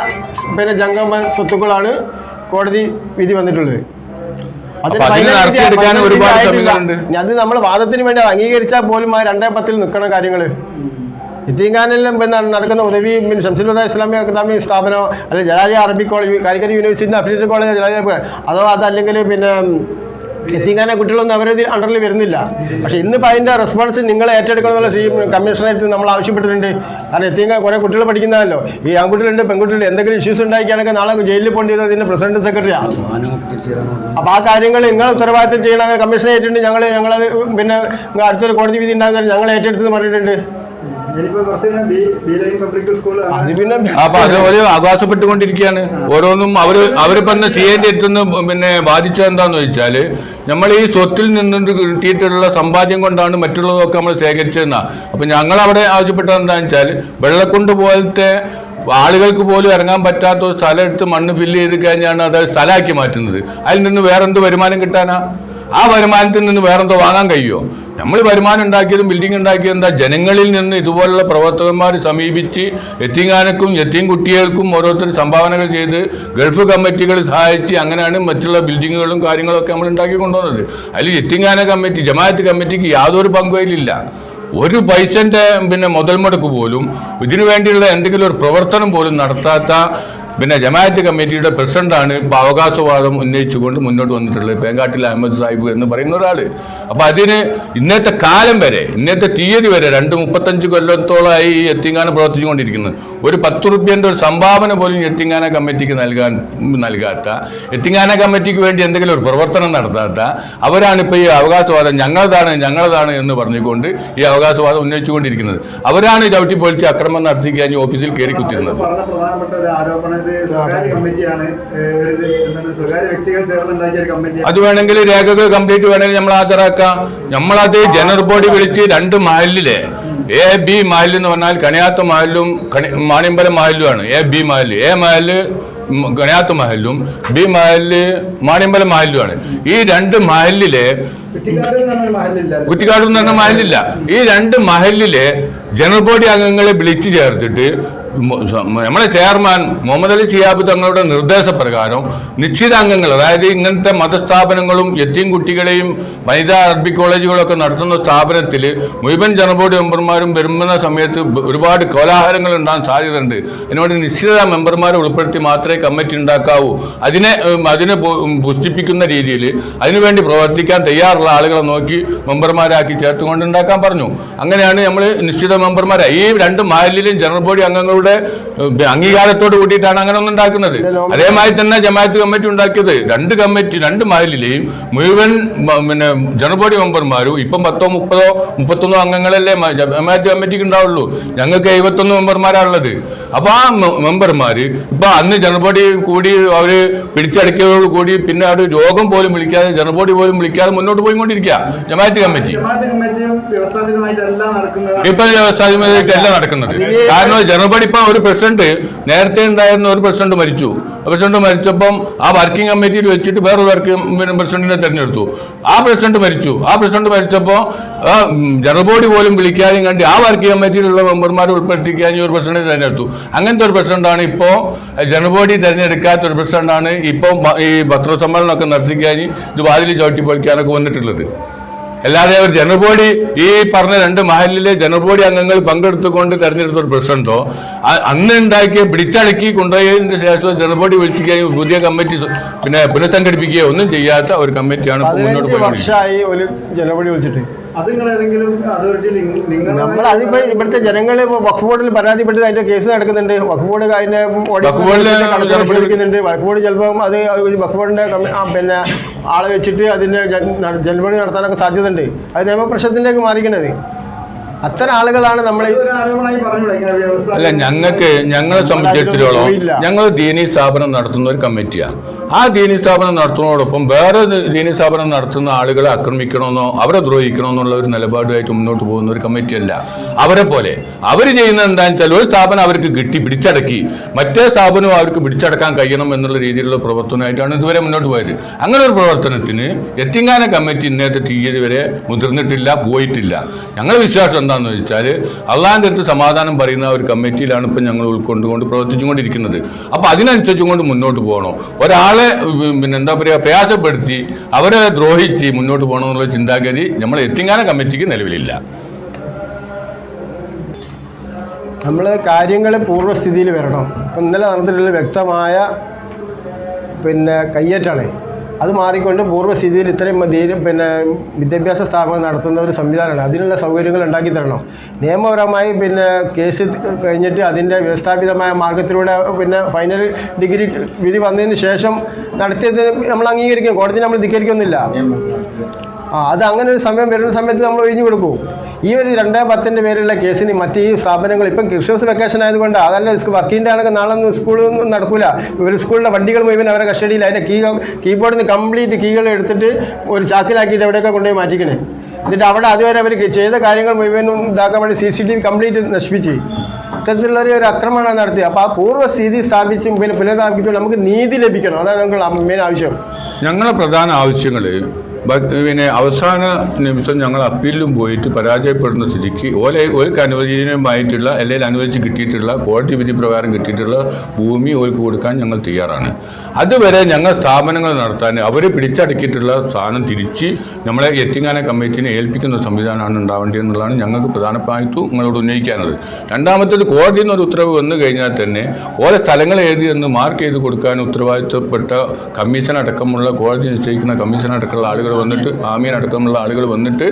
ജംഗമ സ്വത്തുക്കളാണ് കോടതി വിധി വന്നിട്ടുള്ളത്. അത് നമ്മൾ വാദത്തിന് വേണ്ടി അംഗീകരിച്ചാൽ പോലും ആ 2-10 നിൽക്കുന്ന കാര്യങ്ങൾ യത്തീംഖാനെല്ലാം നടക്കുന്ന ഉദവി ശംസുൽ ഇസ്ലാമിക അക്കാദമി സ്ഥാപനം അല്ലെങ്കിൽ ജലാലിയ അറബിക് കോളേജ് കാലിക്കറ്റ് യൂണിവേഴ്സിറ്റിൻ്റെ അഫിലിയേറ്റഡ് കോളേജ് ജലാലിയ അതോ അതല്ലെങ്കിൽ യത്തീംഖാന കുട്ടികളൊന്നും അവരത് അണ്ടറിൽ വരുന്നില്ല. പക്ഷേ ഇന്നിപ്പോൾ അതിൻ്റെ റെസ്പോൺസ് നിങ്ങൾ ഏറ്റെടുക്കണമെന്നുള്ള കമ്മീഷണറായിട്ട് നമ്മൾ ആവശ്യപ്പെട്ടിട്ടുണ്ട്. കാരണം യത്തീംഖാന കുറേ കുട്ടികൾ പഠിക്കുന്നതല്ലോ, ഈ ആൺകുട്ടികളുണ്ട് പെൺകുട്ടികളുണ്ട്, എന്തെങ്കിലും ഇഷ്യൂസ് ഉണ്ടാക്കിയാണെങ്കിൽ നാളെ ജയിലിൽ പോകേണ്ടി വരുന്നത് ഇതിൻ്റെ പ്രസിഡന്റ് സെക്രട്ടറിയാണ്. അപ്പോൾ ആ കാര്യങ്ങൾ നിങ്ങൾ ഉത്തരവാദിത്തം ചെയ്യണം. കമ്മീഷണർ ഏറ്റിട്ടുണ്ട്, ഞങ്ങളത് അടുത്തൊരു കോടതി വിധി ഉണ്ടാകുന്ന ഞങ്ങൾ ഏറ്റെടുത്തെന്ന് പറഞ്ഞിട്ടുണ്ട്. അപ്പൊ അതുപോലെ അവകാശപ്പെട്ടുകൊണ്ടിരിക്കുകയാണ് ഓരോന്നും. അവരിപ്പോ ചെയ്യേണ്ടി എത്തുന്ന ബാധിച്ചത് എന്താന്ന് ചോദിച്ചാല് നമ്മൾ ഈ സ്വത്തിൽ നിന്ന് കിട്ടിയിട്ടുള്ള സമ്പാദ്യം കൊണ്ടാണ് മറ്റുള്ളതൊക്കെ നമ്മൾ ശേഖരിച്ചതെന്നാ. അപ്പൊ ഞങ്ങൾ അവിടെ ആവശ്യപ്പെട്ടത് എന്താണെന്ന് വെച്ചാൽ വെള്ളക്കുണ്ട് പോലത്തെ ആളുകൾക്ക് പോലും ഇറങ്ങാൻ പറ്റാത്ത ഒരു സ്ഥലം എടുത്ത് മണ്ണ് ഫില്ല് ചെയ്ത് കഴിഞ്ഞാണ് അത് സ്ഥലമാക്കി മാറ്റുന്നത്. അതിൽ നിന്ന് വേറെന്ത് വരുമാനം കിട്ടാനാ? ആ വരുമാനത്തിൽ നിന്ന് വേറെന്തോ വാങ്ങാൻ കഴിയുമോ? നമ്മൾ വരുമാനം ഉണ്ടാക്കിയതും ബിൽഡിംഗ് ഉണ്ടാക്കിയതും എന്താ ജനങ്ങളിൽ നിന്ന് ഇതുപോലുള്ള പ്രവർത്തകന്മാർ സമീപിച്ച് യത്തീംഖാനക്കും യത്തീം കുട്ടികൾക്കും ഓരോരുത്തർ സംഭാവനകൾ ചെയ്ത് ഗൾഫ് കമ്മിറ്റികൾ സഹായിച്ച് അങ്ങനെയാണ് മറ്റുള്ള ബിൽഡിങ്ങുകളും കാര്യങ്ങളൊക്കെ നമ്മൾ ഉണ്ടാക്കി കൊണ്ടുവന്നത്. അതിൽ യത്തീംഖാന കമ്മിറ്റി ജമാഅത്ത് കമ്മിറ്റിക്ക് യാതൊരു പങ്കുവയിലില്ല. ഒരു പൈസൻ്റെ മുതൽ മുടക്ക് പോലും ഇതിനു വേണ്ടിയുള്ള എന്തെങ്കിലും ഒരു പ്രവർത്തനം പോലും നടത്താത്ത ജമാഅത്ത് കമ്മിറ്റിയുടെ പ്രസിഡന്റാണ് ഇപ്പോൾ അവകാശവാദം ഉന്നയിച്ചുകൊണ്ട് മുന്നോട്ട് വന്നിട്ടുള്ളത്, പേങ്കാട്ടിൽ അഹമ്മദ് സാഹിബ് എന്ന് പറയുന്ന ഒരാൾ. അപ്പോൾ അതിന് ഇന്നത്തെ കാലം വരെ, ഇന്നത്തെ തീയതി വരെ 35 കൊല്ലത്തോളമായി ഈ യത്തീംഖാന പ്രവർത്തിച്ചുകൊണ്ടിരിക്കുന്നത്. ഒരു 10 റുപ്യൻ്റെ ഒരു സംഭാവന പോലും യത്തീംഖാന കമ്മിറ്റിക്ക് നൽകാത്ത, യത്തീംഖാന കമ്മിറ്റിക്ക് വേണ്ടി എന്തെങ്കിലും ഒരു പ്രവർത്തനം നടത്താത്ത അവരാണ് ഇപ്പോൾ ഈ അവകാശവാദം ഞങ്ങളതാണ് എന്ന് പറഞ്ഞുകൊണ്ട് ഈ അവകാശവാദം ഉന്നയിച്ചുകൊണ്ടിരിക്കുന്നത്. അവരാണ് ചവിട്ടിപ്പൊളിച്ച് അക്രമം നടത്തി കഴിഞ്ഞ് ഓഫീസിൽ കയറി കുത്തിരുന്നത്. അത് വേണമെങ്കിൽ രേഖകൾ കംപ്ലീറ്റ് വേണമെങ്കിൽ നമ്മൾ ഹാജരാക്കാം. നമ്മളത് ജനറൽ ബോഡി വിളിച്ച് 2 മഹലിലെ A-B മഹൽ എന്ന് പറഞ്ഞാൽ കണിയാത്ത മഹലും മാണിമ്പലം മഹലുമാണ്. A-B Mahal, A Mahal കണിയാത്ത മഹലും B മഹല് മാണിമ്പലം മഹലുമാണ്. ഈ 2 മഹലിലെ കുറ്റിക്കാട് എന്ന് പറഞ്ഞ മഹലില്ല. ഈ 2 മഹലിലെ ജനറൽ ബോഡി അംഗങ്ങളെ വിളിച്ചു ചേർത്തിട്ട് നമ്മളെ ചെയർമാൻ മുഹമ്മദ് അലി ശിഹാബ് തങ്ങളുടെ നിർദ്ദേശപ്രകാരം നിശ്ചിത അംഗങ്ങൾ, അതായത് ഇങ്ങനത്തെ മതസ്ഥാപനങ്ങളും യത്തീം കുട്ടികളെയും വനിതാ അറബി കോളേജുകളൊക്കെ നടത്തുന്ന സ്ഥാപനത്തിൽ മുഴുവൻ ജനബോർഡ് മെമ്പർമാരും വരുന്ന സമയത്ത് ഒരുപാട് കോലാഹലങ്ങൾ ഉണ്ടാകാൻ സാധ്യതയുണ്ട്. അതിനോട് നിശ്ചിത മെമ്പർമാരെ ഉൾപ്പെടുത്തി മാത്രമേ കമ്മിറ്റി ഉണ്ടാക്കാവൂ. അതിനെ പുഷ്ടിപ്പിക്കുന്ന രീതിയിൽ അതിനുവേണ്ടി പ്രവർത്തിക്കാൻ തയ്യാറുള്ള ആളുകളെ നോക്കി മെമ്പർമാരാക്കി ചേർത്തുകൊണ്ട് ഉണ്ടാക്കാൻ പറഞ്ഞു. അങ്ങനെയാണ് നമ്മൾ നിശ്ചിത മെമ്പർമാരെ ഈ 2 മഹല്ലിലും ജനറൽ ബോഡി അംഗങ്ങളുടെ അംഗീകാരത്തോട് കൂടിയിട്ടാണ് അങ്ങനെ ഒന്നും ഉണ്ടാക്കുന്നത്. അതേമാതിരി തന്നെ ജമാഅത്ത് കമ്മിറ്റി ഉണ്ടാക്കിയത് 2 മഹല്ലിലെയും മുഴുവൻ ജനറൽ ബോഡി മെമ്പർമാരും ഇപ്പം 10, 30, 31 അംഗങ്ങളല്ലേ ജമാഅത്ത് കമ്മിറ്റിക്ക് ഉണ്ടാവുള്ളൂ. ഞങ്ങൾക്ക് 71 മെമ്പർമാരാണുള്ളത്. അപ്പൊ ആ മെമ്പർമാര് ഇപ്പൊ അന്ന് ജനറൽ ബോഡി കൂടി അവര് പിടിച്ചടക്കിയതോട് കൂടി പിന്നെ അവർ രോഗം പോലും വിളിക്കാതെ ജനറൽ ബോഡി പോലും വിളിക്കാതെ മുന്നോട്ട് പോയിക്കൊണ്ടിരിക്കുക ജമാഅത്ത് കമ്മിറ്റി. ഇപ്പൊ വ്യവസ്ഥാപിതമായിട്ടല്ല നടക്കുന്നത്. കാരണം ജനറൽ ബോഡി ഇപ്പൊ ഒരു പ്രസിഡന്റ്, നേരത്തെ ഉണ്ടായിരുന്ന ഒരു പ്രസിഡന്റ് മരിച്ചു. പ്രസിഡന്റ് മരിച്ചപ്പം ആ വർക്കിംഗ് കമ്മിറ്റിയിൽ വെച്ചിട്ട് വേറൊരു വർക്കിംഗ് പ്രസിഡന്റിനെ തെരഞ്ഞെടുത്തു. ആ പ്രസിഡന്റ് മരിച്ചപ്പോൾ ജനറൽ ബോഡി പോലും വിളിക്കാതെയും കണ്ട് ആ വർക്കിംഗ് കമ്മിറ്റിയിലുള്ള മെമ്പർമാരെ ഉൾപ്പെടുത്തിക്കാൻ ഒരു പ്രസിഡന്റ് തെരഞ്ഞെടുത്തു. അങ്ങനത്തെ ഒരു പ്രസിഡന്റാണ് ഇപ്പോൾ ജനറൽ ബോഡി തെരഞ്ഞെടുക്കാത്ത ഒരു പ്രസിഡന്റാണ് ഇപ്പോൾ ഈ പത്രസമ്മേളനമൊക്കെ നടത്തിക്കാൻ ഇത് വാതിൽ ചവിട്ടി പൊളിക്കാനൊക്കെ വന്നിട്ടുള്ളത്. അല്ലാതെ ഒരു ജനറൽ ബോഡി ഈ പറഞ്ഞ 2 മഹല്ലിലെ ജനറൽ ബോഡി അംഗങ്ങൾ പങ്കെടുത്തുകൊണ്ട് തെരഞ്ഞെടുത്ത ഒരു പ്രസിഡന്റോ അന്ന് ഉണ്ടാക്കിയ പിടിച്ചടക്കി കൊണ്ടുപോയതിന് ശേഷം ജനറൽ ബോഡി വിളിക്കുകയും പുതിയ കമ്മിറ്റി പുനഃസംഘടിപ്പിക്കുകയോ ഒന്നും ചെയ്യാത്ത ഒരു കമ്മിറ്റിയാണ് വർഷമായി ഒരു ജനറൽ ബോഡി വിളിച്ചിട്ട്. നമ്മൾ അതിപ്പോ ഇവിടുത്തെ ജനങ്ങൾ വഖഫ് ബോർഡിൽ പരാതിപ്പെട്ട് അതിന്റെ കേസ് നടക്കുന്നുണ്ട്. വഖഫ് ബോർഡ് അതിന്റെ വിളിക്കുന്നുണ്ട്. വഖഫ് ബോർഡ് ചിലപ്പോൾ അത് വഖഫ് ബോർഡിന്റെ ആളെ വെച്ചിട്ട് അതിന്റെ ജനറൽ ബോഡി നടത്താനൊക്കെ സാധ്യതയുണ്ട്. അത് നിയമപ്രശ്നത്തിലേക്ക് മാറിക്കുന്നത്. അത്തരം ആളുകളാണ് നമ്മൾ. അല്ല, ഞങ്ങളെ സംബന്ധിച്ചിടത്തോളം ഞങ്ങൾ ദീനീ സ്ഥാപനം നടത്തുന്ന ഒരു കമ്മിറ്റിയാണ്. ആ ദീനീ സ്ഥാപനം നടത്തുന്നതോടൊപ്പം വേറെ ദീനീ സ്ഥാപനം നടത്തുന്ന ആളുകളെ ആക്രമിക്കണമെന്നോ അവരെ ദ്രോഹിക്കണമെന്നുള്ള ഒരു നിലപാടുമായിട്ട് മുന്നോട്ട് പോകുന്ന ഒരു കമ്മിറ്റിയല്ല. അവരെ പോലെ അവർ ചെയ്യുന്നത് എന്താണെന്ന് വെച്ചാൽ ഒരു സ്ഥാപനം അവർക്ക് പിടിച്ചടക്കി മറ്റേ സ്ഥാപനവും അവർക്ക് പിടിച്ചടക്കാൻ കഴിയണം എന്നുള്ള രീതിയിലുള്ള പ്രവർത്തനമായിട്ടാണ് ഇതുവരെ മുന്നോട്ട് പോയത്. അങ്ങനെ ഒരു പ്രവർത്തനത്തിന് യത്തീംഖാന കമ്മിറ്റി ഇന്നത്തെ തീയതി വരെ മുതിർന്നിട്ടില്ല, പോയിട്ടില്ല. ഞങ്ങളുടെ വിശ്വാസം എന്താണെന്ന് വെച്ചാൽ അള്ളാഹിൻ്റെ അടുത്ത് സമാധാനം പറയുന്ന ഒരു കമ്മിറ്റിയിലാണ് ഇപ്പം ഞങ്ങൾ ഉൾക്കൊണ്ടുകൊണ്ട് പ്രവർത്തിച്ചുകൊണ്ടിരിക്കുന്നത്. അപ്പോൾ അതിനനുസരിച്ചുകൊണ്ട് മുന്നോട്ട് പോകണം. ഒരാളെ എന്താ പറയുക പ്രയാസപ്പെടുത്തി അവരെ ദ്രോഹിച്ച് മുന്നോട്ട് പോകണമെന്നുള്ള ചിന്താഗതി നമ്മളെ യത്തീംഖാന കമ്മിറ്റിക്ക് നിലവിലില്ല. നമ്മൾ കാര്യങ്ങൾ പൂർവ്വസ്ഥിതിയിൽ വരണം. ഇപ്പം ഇന്നലെ നടന്നിട്ടുള്ള വ്യക്തമായ കയ്യേറ്റാണ്. അത് മാറിക്കൊണ്ട് പൂർവ്വസ്ഥിതിയിൽ ഇത്രയും വിദ്യാഭ്യാസ സ്ഥാപനം നടത്തുന്ന ഒരു സംവിധാനമാണ്. അതിനുള്ള സൗകര്യങ്ങൾ ഉണ്ടാക്കി തരണം. നിയമപരമായി കേസ് കഴിഞ്ഞിട്ട് അതിൻ്റെ വ്യവസ്ഥാപിതമായ മാർഗത്തിലൂടെ ഫൈനൽ ഡിഗ്രി വിധി വന്നതിന് ശേഷം നടത്തിയത് നമ്മൾ അംഗീകരിക്കും. കോടതി നമ്മൾ ധിക്കരിക്കൊന്നുമില്ല. അത് അങ്ങനെ ഒരു സമയം വരുന്ന സമയത്ത് നമ്മൾ ഒഴിഞ്ഞു കൊടുക്കും. ഈ ഒരു 2-10 പേരുള്ള കേസിന് മറ്റ് ഈ സ്ഥാപനങ്ങൾ ഇപ്പം ക്രിസ്മസ് വെക്കേഷൻ ആയതുകൊണ്ട് അതല്ല വർക്കിൻ്റെ ആണെങ്കിൽ നാളെ സ്കൂളൊന്നും നടക്കില്ല. ഒരു സ്കൂളിലെ വണ്ടികൾ മുഴുവൻ അവരുടെ കസ്റ്റഡിയിൽ അതിൻ്റെ കീബോർഡിൽ നിന്ന് കംപ്ലീറ്റ് കീകൾ എടുത്തിട്ട് ഒരു ചാക്കിലാക്കിയിട്ട് എവിടെയൊക്കെ കൊണ്ടുപോയി മാറ്റിക്കണേ. എന്നിട്ട് അവിടെ അതുവരെ അവർ ചെയ്ത കാര്യങ്ങൾ മുഴുവനും ഇതാക്കാൻ വേണ്ടി CCTV കംപ്ലീറ്റ് നശിപ്പിച്ച് ഇത്തരത്തിലുള്ളൊരു ആക്രമണമാണ് നടത്തിയത്. അപ്പോൾ ആ പൂർവ്വസ്ഥിതി സ്ഥാപിച്ച് പുനഃസ്ഥാപിക്കുമ്പോൾ നമുക്ക് നീതി ലഭിക്കണം. അതാണ് ഞങ്ങൾ മെയിൻ ആവശ്യം. ഞങ്ങളുടെ പ്രധാന ആവശ്യങ്ങൾ അവസാന നിമിഷം ഞങ്ങൾ അപ്പീലിലും പോയിട്ട് പരാജയപ്പെടുന്ന സ്ഥിതിക്ക് ഓർക്ക് അനുവദനീയമായിട്ടുള്ള അല്ലെങ്കിൽ അനുവദിച്ച് കിട്ടിയിട്ടുള്ള കോടതി വിധി പ്രകാരം കിട്ടിയിട്ടുള്ള ഭൂമി ഓർക്ക് കൊടുക്കാൻ ഞങ്ങൾ തയ്യാറാണ്. അതുവരെ ഞങ്ങൾ സ്ഥാപനങ്ങൾ നടത്താൻ അവർ പിടിച്ചടക്കിയിട്ടുള്ള സാധനം തിരിച്ച് നമ്മളെ യത്തീംഖാന കമ്മിറ്റിനെ ഏൽപ്പിക്കുന്ന സംവിധാനമാണ് ഉണ്ടാവേണ്ടതെന്നുള്ളതാണ് ഞങ്ങൾക്ക് പ്രധാനമായിട്ടും നിങ്ങളോട് ഉന്നയിക്കാനുള്ളത്. രണ്ടാമത്തേത് കോടതിയിൽ നിന്നൊരു ഉത്തരവ് വന്നു കഴിഞ്ഞാൽ തന്നെ ഓരോ സ്ഥലങ്ങൾ എഴുതിയെന്ന് മാർക്ക് ചെയ്ത് കൊടുക്കാൻ ഉത്തരവാദിത്തപ്പെട്ട കമ്മീഷൻ അടക്കമുള്ള കോടതി നിശ്ചയിക്കുന്ന കമ്മീഷൻ അടക്കമുള്ള ആളുകൾ വന്നിട്ട് ആമീൻ അടക്കമുള്ള ആളുകൾ വന്നിട്ട്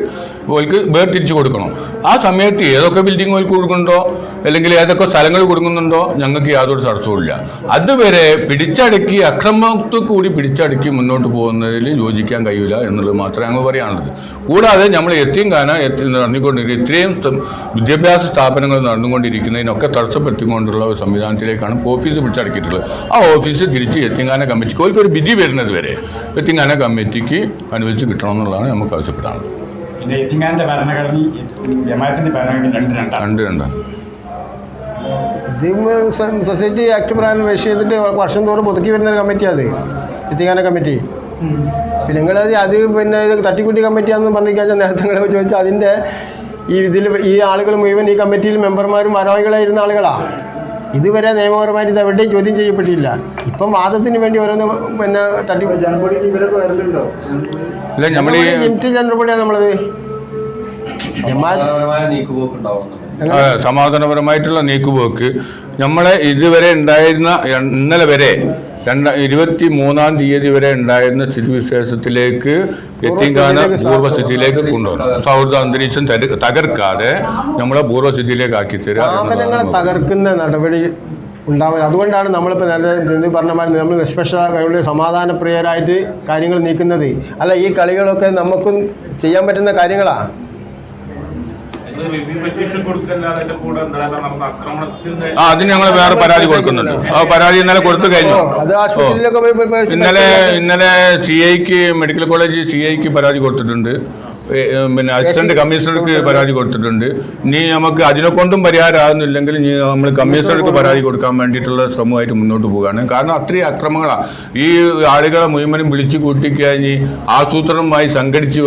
ഓൾക്ക് വേർതിരിച്ച് കൊടുക്കണം. ആ സമയത്ത് ഏതൊക്കെ ബിൽഡിംഗ് ഓൾക്ക് കൊടുക്കുന്നുണ്ടോ അല്ലെങ്കിൽ ഏതൊക്കെ സ്ഥലങ്ങൾ കൊടുക്കുന്നുണ്ടോ ഞങ്ങൾക്ക് യാതൊരു തടസ്സവുമില്ല. അതുവരെ പിടിച്ചടക്കി അക്രമത്തിൽ കൂടി പിടിച്ചടക്കി മുന്നോട്ട് പോകുന്നതിൽ യോജിക്കാൻ കഴിയില്ല എന്നുള്ളത് മാത്രമേ ഞങ്ങൾ പറയാനുള്ളത്. കൂടാതെ നമ്മൾ യത്തീംഖാന നടന്നുകൊണ്ടിരിക്കുന്ന ഇത്രയും വിദ്യാഭ്യാസ സ്ഥാപനങ്ങൾ നടന്നുകൊണ്ടിരിക്കുന്നതിനൊക്കെ തടസ്സപ്പെടുത്തിക്കൊണ്ടുള്ള ഒരു സംവിധാനത്തിലേക്കാണ് ഓഫീസ് പിടിച്ചടക്കിയിട്ടുള്ളത്. ആ ഓഫീസ് തിരിച്ച് യത്തീംഖാന കമ്മിറ്റിക്ക് ഓൾക്കൊരു വിധി വരുന്നത് വരെ യത്തീംഖാന കമ്മിറ്റിക്ക് അനുവദിച്ച് കിട്ടണമെന്നുള്ളതാണ് നമുക്ക് ആവശ്യപ്പെടാനുള്ളത്. യത്തീംഖാനയുടെ ഭരണഘടനയും ജമാഅത്തിന്റെ ഭരണഘടനയും രണ്ടാണ്. സൊസൈറ്റി ആക്ട് പ്രകാരം രജിസ്റ്റർ ചെയ്തിട്ട് വർഷം തോറും പുതുക്കി വരുന്നൊരു കമ്മിറ്റിയാണ് അത് യത്തീംഖാന കമ്മിറ്റി. പിന്നെ നിങ്ങളത് ഇത് തട്ടിക്കുട്ടി കമ്മിറ്റിയാണെന്ന് പറഞ്ഞിരിക്കാൻ നേരത്തെ നിങ്ങൾ ചോദിച്ചാൽ അതിൻ്റെ ഈ ആളുകൾ മുഴുവൻ ഈ കമ്മിറ്റിയിൽ മെമ്പർമാരും ഭാരവാഹികളായിരുന്ന ആളുകളാണ്. ഇതുവരെ നിയമപരമായിട്ട് ഇത് എവിടെയും ചോദ്യം ചെയ്യപ്പെട്ടില്ല. ഇപ്പം വാദത്തിന് വേണ്ടി ഓരോന്ന് പിന്നെ തട്ടി ജനപടിക്ക് ഇവരൊക്കെ വരലുണ്ടോ? ഇല്ല നമ്മൾ ഈ ലിമിറ്റ് ജനറൽപടിയാണ് നമ്മളത് സമാധാനപരമായിട്ടുള്ള നീക്കുപോക്ക് നമ്മളെ ഇതുവരെ ഉണ്ടായിരുന്ന ഇന്നലെ വരെ 23-ാം തീയതി വരെ ഉണ്ടായിരുന്ന സ്ഥിതിവിശേഷത്തിലേക്ക് യത്തീംഖാന പൂർവ്വസ്ഥിതിയിലേക്ക് കൊണ്ടുവരണം. സൗഹൃദ അന്തരീക്ഷം തകർക്കാതെ നമ്മളെ പൂർവ്വസ്ഥിതിയിലേക്ക് ആക്കി തരിക. സ്ഥാപനങ്ങളെ തകർക്കുന്ന നടപടി ഉണ്ടാവില്ല. അതുകൊണ്ടാണ് നമ്മളിപ്പോൾ നേരത്തെ പറഞ്ഞ മാതിരി നമ്മൾ നിഷ്പക്ഷ സമാധാനപ്രിയരായിട്ട് കാര്യങ്ങൾ നീക്കുന്നത്. അല്ല, ഈ കളികളൊക്കെ നമുക്കും ചെയ്യാൻ പറ്റുന്ന കാര്യങ്ങളാണ്. അതിന് ഞങ്ങൾ വേറെ പരാതി കൊടുക്കുന്നുണ്ട്. ആ പരാതി ഇന്നലെ കൊടുത്തു കഴിഞ്ഞു. ഇന്നലെ CIക്ക് മെഡിക്കൽ കോളേജ് CIക്ക് പരാതി കൊടുത്തിട്ടുണ്ട്. പിന്നെ അസിസ്റ്റന്റ് കമ്മീഷണർക്ക് പരാതി കൊടുത്തിട്ടുണ്ട്. ഇനി നമുക്ക് അതിനെ കൊണ്ടും പരിഹാരമാകുന്നില്ലെങ്കിൽ ഇനി നമ്മൾ കമ്മീഷണർക്ക് പരാതി കൊടുക്കാൻ വേണ്ടിയിട്ടുള്ള ശ്രമമായിട്ട് മുന്നോട്ട് പോവുകയാണ്. കാരണം അത്രയും അക്രമങ്ങളാണ്. ഈ ആളുകളെ മുഴുവനും വിളിച്ചു കൂട്ടിക്കഴിഞ്ഞ് ആസൂത്രണമായി സംഘടിച്ച്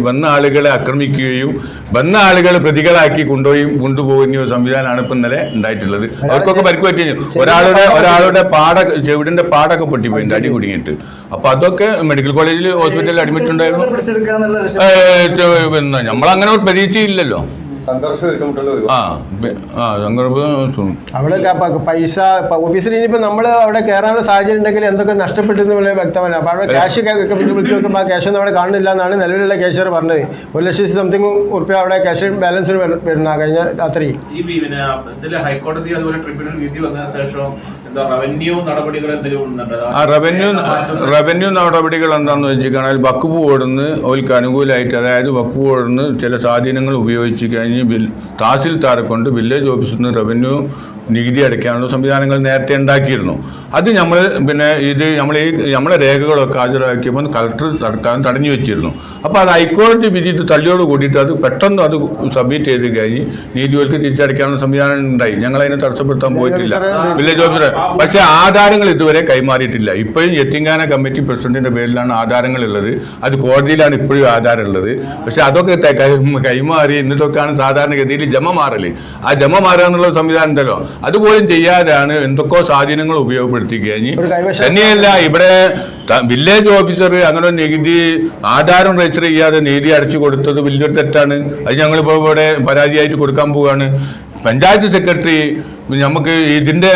വന്ന ആളുകളെ ആക്രമിക്കുകയും വന്ന ആളുകളെ പ്രതികളാക്കി കൊണ്ടുപോകുന്ന സംവിധാനമാണ് ഇപ്പം ഇന്നലെ ഉണ്ടായിട്ടുള്ളത്. അവർക്കൊക്കെ പരിക്ക് പറ്റി. ഒരാളുടെ ചെവിടിന്റെ പാടൊക്കെ പൊട്ടിപ്പോയി അടി കുടുങ്ങിയിട്ട്. അപ്പൊ അതൊക്കെ മെഡിക്കൽ കോളേജിൽ ഹോസ്പിറ്റലിൽ അഡ്മിറ്റ് ഉണ്ടായിരുന്നു. പിന്നെ നമ്മളങ്ങനെ ഒരു പ്രതീക്ഷയില്ലല്ലോ. അവിടെ പൈസ ഓഫീസിൽ ഇനിയിപ്പോൾ നമ്മൾ അവിടെ കയറാനുള്ള സാഹചര്യം ഉണ്ടെങ്കിൽ എന്തൊക്കെ നഷ്ടപ്പെട്ടെന്ന് വ്യക്തമല്ല. അപ്പോൾ അവിടെ ക്യാഷ് വിളിച്ച് നോക്കുമ്പോൾ ആ ക്യാഷ് ഒന്നും അവിടെ കാണുന്നില്ല എന്നാണ് നിലവിലുള്ള ക്യാഷ്യർ പറഞ്ഞത്. 1,00,000 സംതിങ് ഉറുപ്പ്യ അവിടെ ക്യാഷ് ബാലൻസിന് വരുന്ന കഴിഞ്ഞ രാത്രി. ഹൈക്കോടതി അതുപോലെ ട്രിബ്യൂണൽ വിധി വന്ന ശേഷം റവന്യൂ നടപടികൾ റവന്യൂ നടപടികൾ എന്താണെന്ന് വെച്ചിട്ടുണ്ടെങ്കിൽ വഖഫ് ബോർഡിന്ന് അവർക്ക് അനുകൂലമായിട്ട്, അതായത് വഖഫ് ബോർഡിന്ന് ചില സ്വാധീനങ്ങൾ ഉപയോഗിച്ച് കഴിഞ്ഞ് തഹസിൽദാരെ കൊണ്ട് വില്ലേജ് ഓഫീസിൽ നിന്ന് റവന്യൂ നികുതി അടയ്ക്കാനുള്ള സംവിധാനങ്ങൾ നേരത്തെ ഉണ്ടാക്കിയിരുന്നു. അത് നമ്മൾ പിന്നെ നമ്മളെ രേഖകളൊക്കെ ഹാജരാക്കിയപ്പോൾ കളക്ടർ തടഞ്ഞു വെച്ചിരുന്നു. അപ്പോൾ അത് ഹൈക്കോടതി വിധി തള്ളിയോട് കൂടിയിട്ട് അത് പെട്ടെന്ന് അത് സബ്മിറ്റ് ചെയ്ത് കഴിഞ്ഞ് നീതികൾക്ക് തിരിച്ചടയ്ക്കാനുള്ള സംവിധാനം ഉണ്ടായി. ഞങ്ങളതിനെ തടസ്സപ്പെടുത്താൻ പോയിട്ടില്ല വില്ലേജ് ഓഫീസർ. പക്ഷേ ആധാരങ്ങൾ ഇതുവരെ കൈമാറിയിട്ടില്ല. ഇപ്പോഴും യത്തീംഖാന കമ്മിറ്റി പ്രസിഡന്റിന്റെ പേരിലാണ് ആധാരങ്ങളുള്ളത്. അത് കോടതിയിലാണ് ഇപ്പോഴും ആധാരം ഉള്ളത്. പക്ഷെ അതൊക്കെ കൈമാറി എന്നിട്ടൊക്കെയാണ് സാധാരണഗതിയിൽ ജമ മാറൽ. ആ ജമ മാറുക എന്നുള്ള സംവിധാനം ഉണ്ടല്ലോ, അതുപോലും ചെയ്യാതെയാണ് എന്തൊക്കെയോ സ്വാധീനങ്ങൾ ഉപയോഗപ്പെടുത്തി കഴിഞ്ഞ്. തന്നെയല്ല, ഇവിടെ വില്ലേജ് ഓഫീസർ അങ്ങനെ നികുതി ആധാരം രജിസ്റ്റർ ചെയ്യാതെ നികുതി അടച്ചു കൊടുത്തത് വലിയൊരു തെറ്റാണ്. അത് ഞങ്ങളിപ്പോൾ ഇവിടെ പരാതിയായിട്ട് കൊടുക്കാൻ പോവുകയാണ്. പഞ്ചായത്ത് സെക്രട്ടറി നമുക്ക് ഇതിന്റെ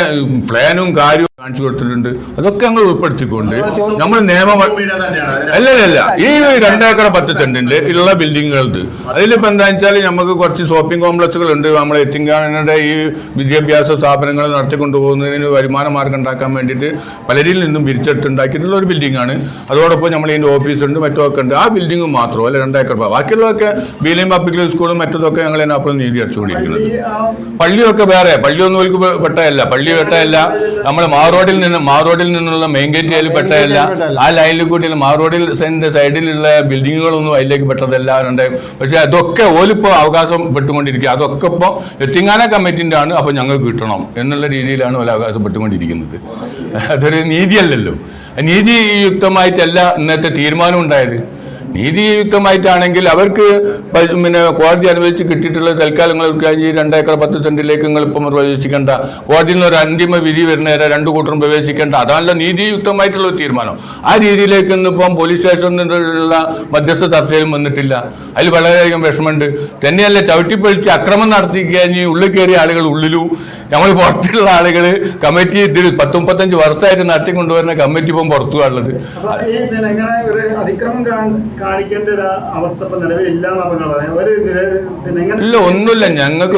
പ്ലാനും കാര്യവും കാണിച്ചു കൊടുത്തിട്ടുണ്ട്. അതൊക്കെ ഞങ്ങൾ ഉൾപ്പെടുത്തിക്കൊണ്ട് നമ്മൾ നിയമം അല്ലല്ല ഈ 2 ഏക്കർ 10 സെന്റിന്റെ ഉള്ള ബിൽഡിങ്ങുകൾക്ക് അതിലിപ്പോൾ എന്താ വെച്ചാൽ നമുക്ക് കുറച്ച് ഷോപ്പിംഗ് കോംപ്ലക്സുകൾ ഉണ്ട്. നമ്മൾ യത്തീംഖാനയുടെ ഈ വിദ്യാഭ്യാസ സ്ഥാപനങ്ങൾ നടത്തിക്കൊണ്ടുപോകുന്നതിന് വരുമാന മാർഗം ഉണ്ടാക്കാൻ വേണ്ടിയിട്ട് പലരിൽ നിന്നും പിരിച്ചെടുത്തുണ്ടാക്കിയിട്ടുള്ള ഒരു ബിൽഡിംഗാണ്. അതോടൊപ്പം നമ്മൾ ഇതിൻ്റെ ഓഫീസുണ്ട്, മറ്റൊക്കെ ഉണ്ട്. ആ ബിൽഡിംഗ് മാത്രമല്ല 2 ഏക്കർ. ബാക്കിയുള്ളതൊക്കെ ബീലിയം പബ്ലിക് സ്കൂളും മറ്റതൊക്കെ ഞങ്ങൾ അതിനപ്പുറം നീതി അടച്ചുകൊണ്ടിരിക്കുന്നത്. പള്ളിയൊക്കെ വേറെ, പള്ളിയൊന്നും പെട്ടതല്ല. പള്ളി പെട്ടതല്ല. നമ്മൾ മാറോഡിൽ നിന്നുള്ള മെയിൻ ഗേറ്റ് അതിൽ പെട്ടതല്ല. ആ ലൈനിൽ കൂട്ടി മാറോഡിൽ സൈഡിലുള്ള ബിൽഡിങ്ങുകളൊന്നും അതിലേക്ക് പെട്ടതല്ല. പക്ഷെ അതൊക്കെ ഓലിപ്പോൾ അവകാശം പെട്ടുകൊണ്ടിരിക്കുക. അതൊക്കെ ഇപ്പോൾ യത്തീംഖാന കമ്മിറ്റിൻ്റെ ആണ്. അപ്പോൾ ഞങ്ങൾക്ക് കിട്ടണം എന്നുള്ള രീതിയിലാണ് ഓല അവകാശപ്പെട്ടുകൊണ്ടിരിക്കുന്നത്. അതൊരു നീതിയല്ലല്ലോ. നീതിയുക്തമായിട്ടല്ല ഇന്നത്തെ തീരുമാനം ഉണ്ടായത്. നീതിയുക്തമായിട്ടാണെങ്കിൽ അവർക്ക് പിന്നെ കോടതി അനുവദിച്ച് കിട്ടിയിട്ടുള്ള തൽക്കാലങ്ങൾക്ക് കഴിഞ്ഞ് 2 ഏക്കർ 10 സെന്റിലേക്ക് നിങ്ങളിപ്പം പ്രവേശിക്കേണ്ട, കോടതിയിൽ നിന്ന് ഒരു അന്തിമ വിധി വരുന്നേരെ 2 കൂട്ടരും പ്രവേശിക്കേണ്ട, അതാണല്ലോ നീതിയുക്തമായിട്ടുള്ള ഒരു തീരുമാനം. ആ രീതിയിലേക്ക് ഇന്നിപ്പം പോലീസ് സ്റ്റേഷനിലുള്ള മധ്യസ്ഥ ചർച്ചയിലും വന്നിട്ടില്ല. അതിൽ വളരെയധികം വിഷമമുണ്ട്. തന്നെയല്ല, ചവിട്ടിപ്പൊഴിച്ച് അക്രമം നടത്തി കഴിഞ്ഞ് ഉള്ളിൽ കയറിയ ആളുകൾ ഉള്ളിലും നമ്മൾ പുറത്തുള്ള ആളുകൾ കമ്മിറ്റി ഇതിൽ 10-35 വർഷമായിട്ട് നടത്തിക്കൊണ്ടുവരുന്ന കമ്മിറ്റി ഇപ്പം പുറത്തുള്ളത്. ഇല്ല, ഒന്നുമില്ല. ഞങ്ങൾക്ക്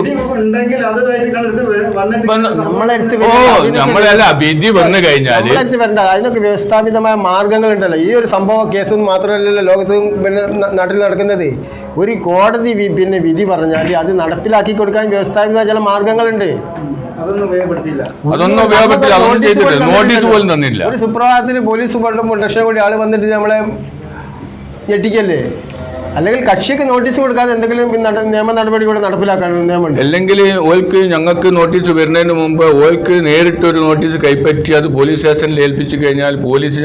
നമ്മളല്ല വിധി വന്നു കഴിഞ്ഞാല് അതിനൊക്കെ വ്യവസ്ഥാപിതമായ മാർഗങ്ങളുണ്ടല്ലോ. ഈ ഒരു സംഭവ കേസ് മാത്രമല്ലല്ലോ ലോകത്ത് പിന്നെ നാട്ടിൽ നടക്കുന്നത്. ഒരു കോടതി പിന്നെ വിധി പറഞ്ഞാൽ അത് നടപ്പിലാക്കി കൊടുക്കാൻ വ്യവസ്ഥാപിതമായ ചില മാർഗങ്ങളുണ്ട്. അതൊന്നും ഉപയോഗപ്പെട്ടില്ല. അതൊന്നും ചെയ്തിട്ടില്ല. നോട്ടീസ് പോലും തന്നില്ല. ഒരു സുപ്രഭാതത്തിന് പോലീസ് ലക്ഷം കൂടി ആള് വന്നിട്ട് നമ്മളെ ഞെട്ടിക്കല്ലേ? അല്ലെങ്കിൽ കക്ഷിക്ക് നോട്ടീസ് കൊടുക്കാതെ എന്തെങ്കിലും നിയമ നടപടി കൂടെ നടപ്പിലാക്കാൻ നിയമമുണ്ട്. അല്ലെങ്കിൽ ഓൽക്ക് ഞങ്ങൾക്ക് നോട്ടീസ് വരുന്നതിന് മുമ്പ് ഓൽക്ക് നേരിട്ടൊരു നോട്ടീസ് കൈപ്പറ്റി അത് പോലീസ് സ്റ്റേഷനിൽ ഏൽപ്പിച്ചു കഴിഞ്ഞാൽ പോലീസ്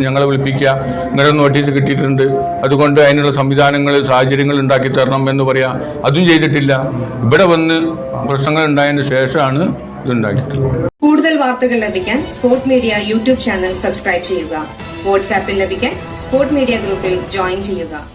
ഞങ്ങളെ വിളിപ്പിക്കുക, ഇങ്ങനെ നോട്ടീസ് കിട്ടിയിട്ടുണ്ട്, അതുകൊണ്ട് അതിനുള്ള സംവിധാനങ്ങൾ സാഹചര്യങ്ങൾ ഉണ്ടാക്കി തരണം എന്ന് പറയാം. അതും ചെയ്തിട്ടില്ല. ഇവിടെ വന്ന് പ്രശ്നങ്ങൾ ഉണ്ടായതിന് ശേഷമാണ് ഇതുണ്ടാക്കിയിട്ടില്ല. കൂടുതൽ വാർത്തകൾ ലഭിക്കാൻ sport media YouTube channel subscribe ചെയ്യുക. വാട്സാപ്പിൽ ലഭിക്കാൻ സ്പോർട് മീഡിയ ഗ്രൂപ്പിൽ ജോയിൻ ചെയ്യുക.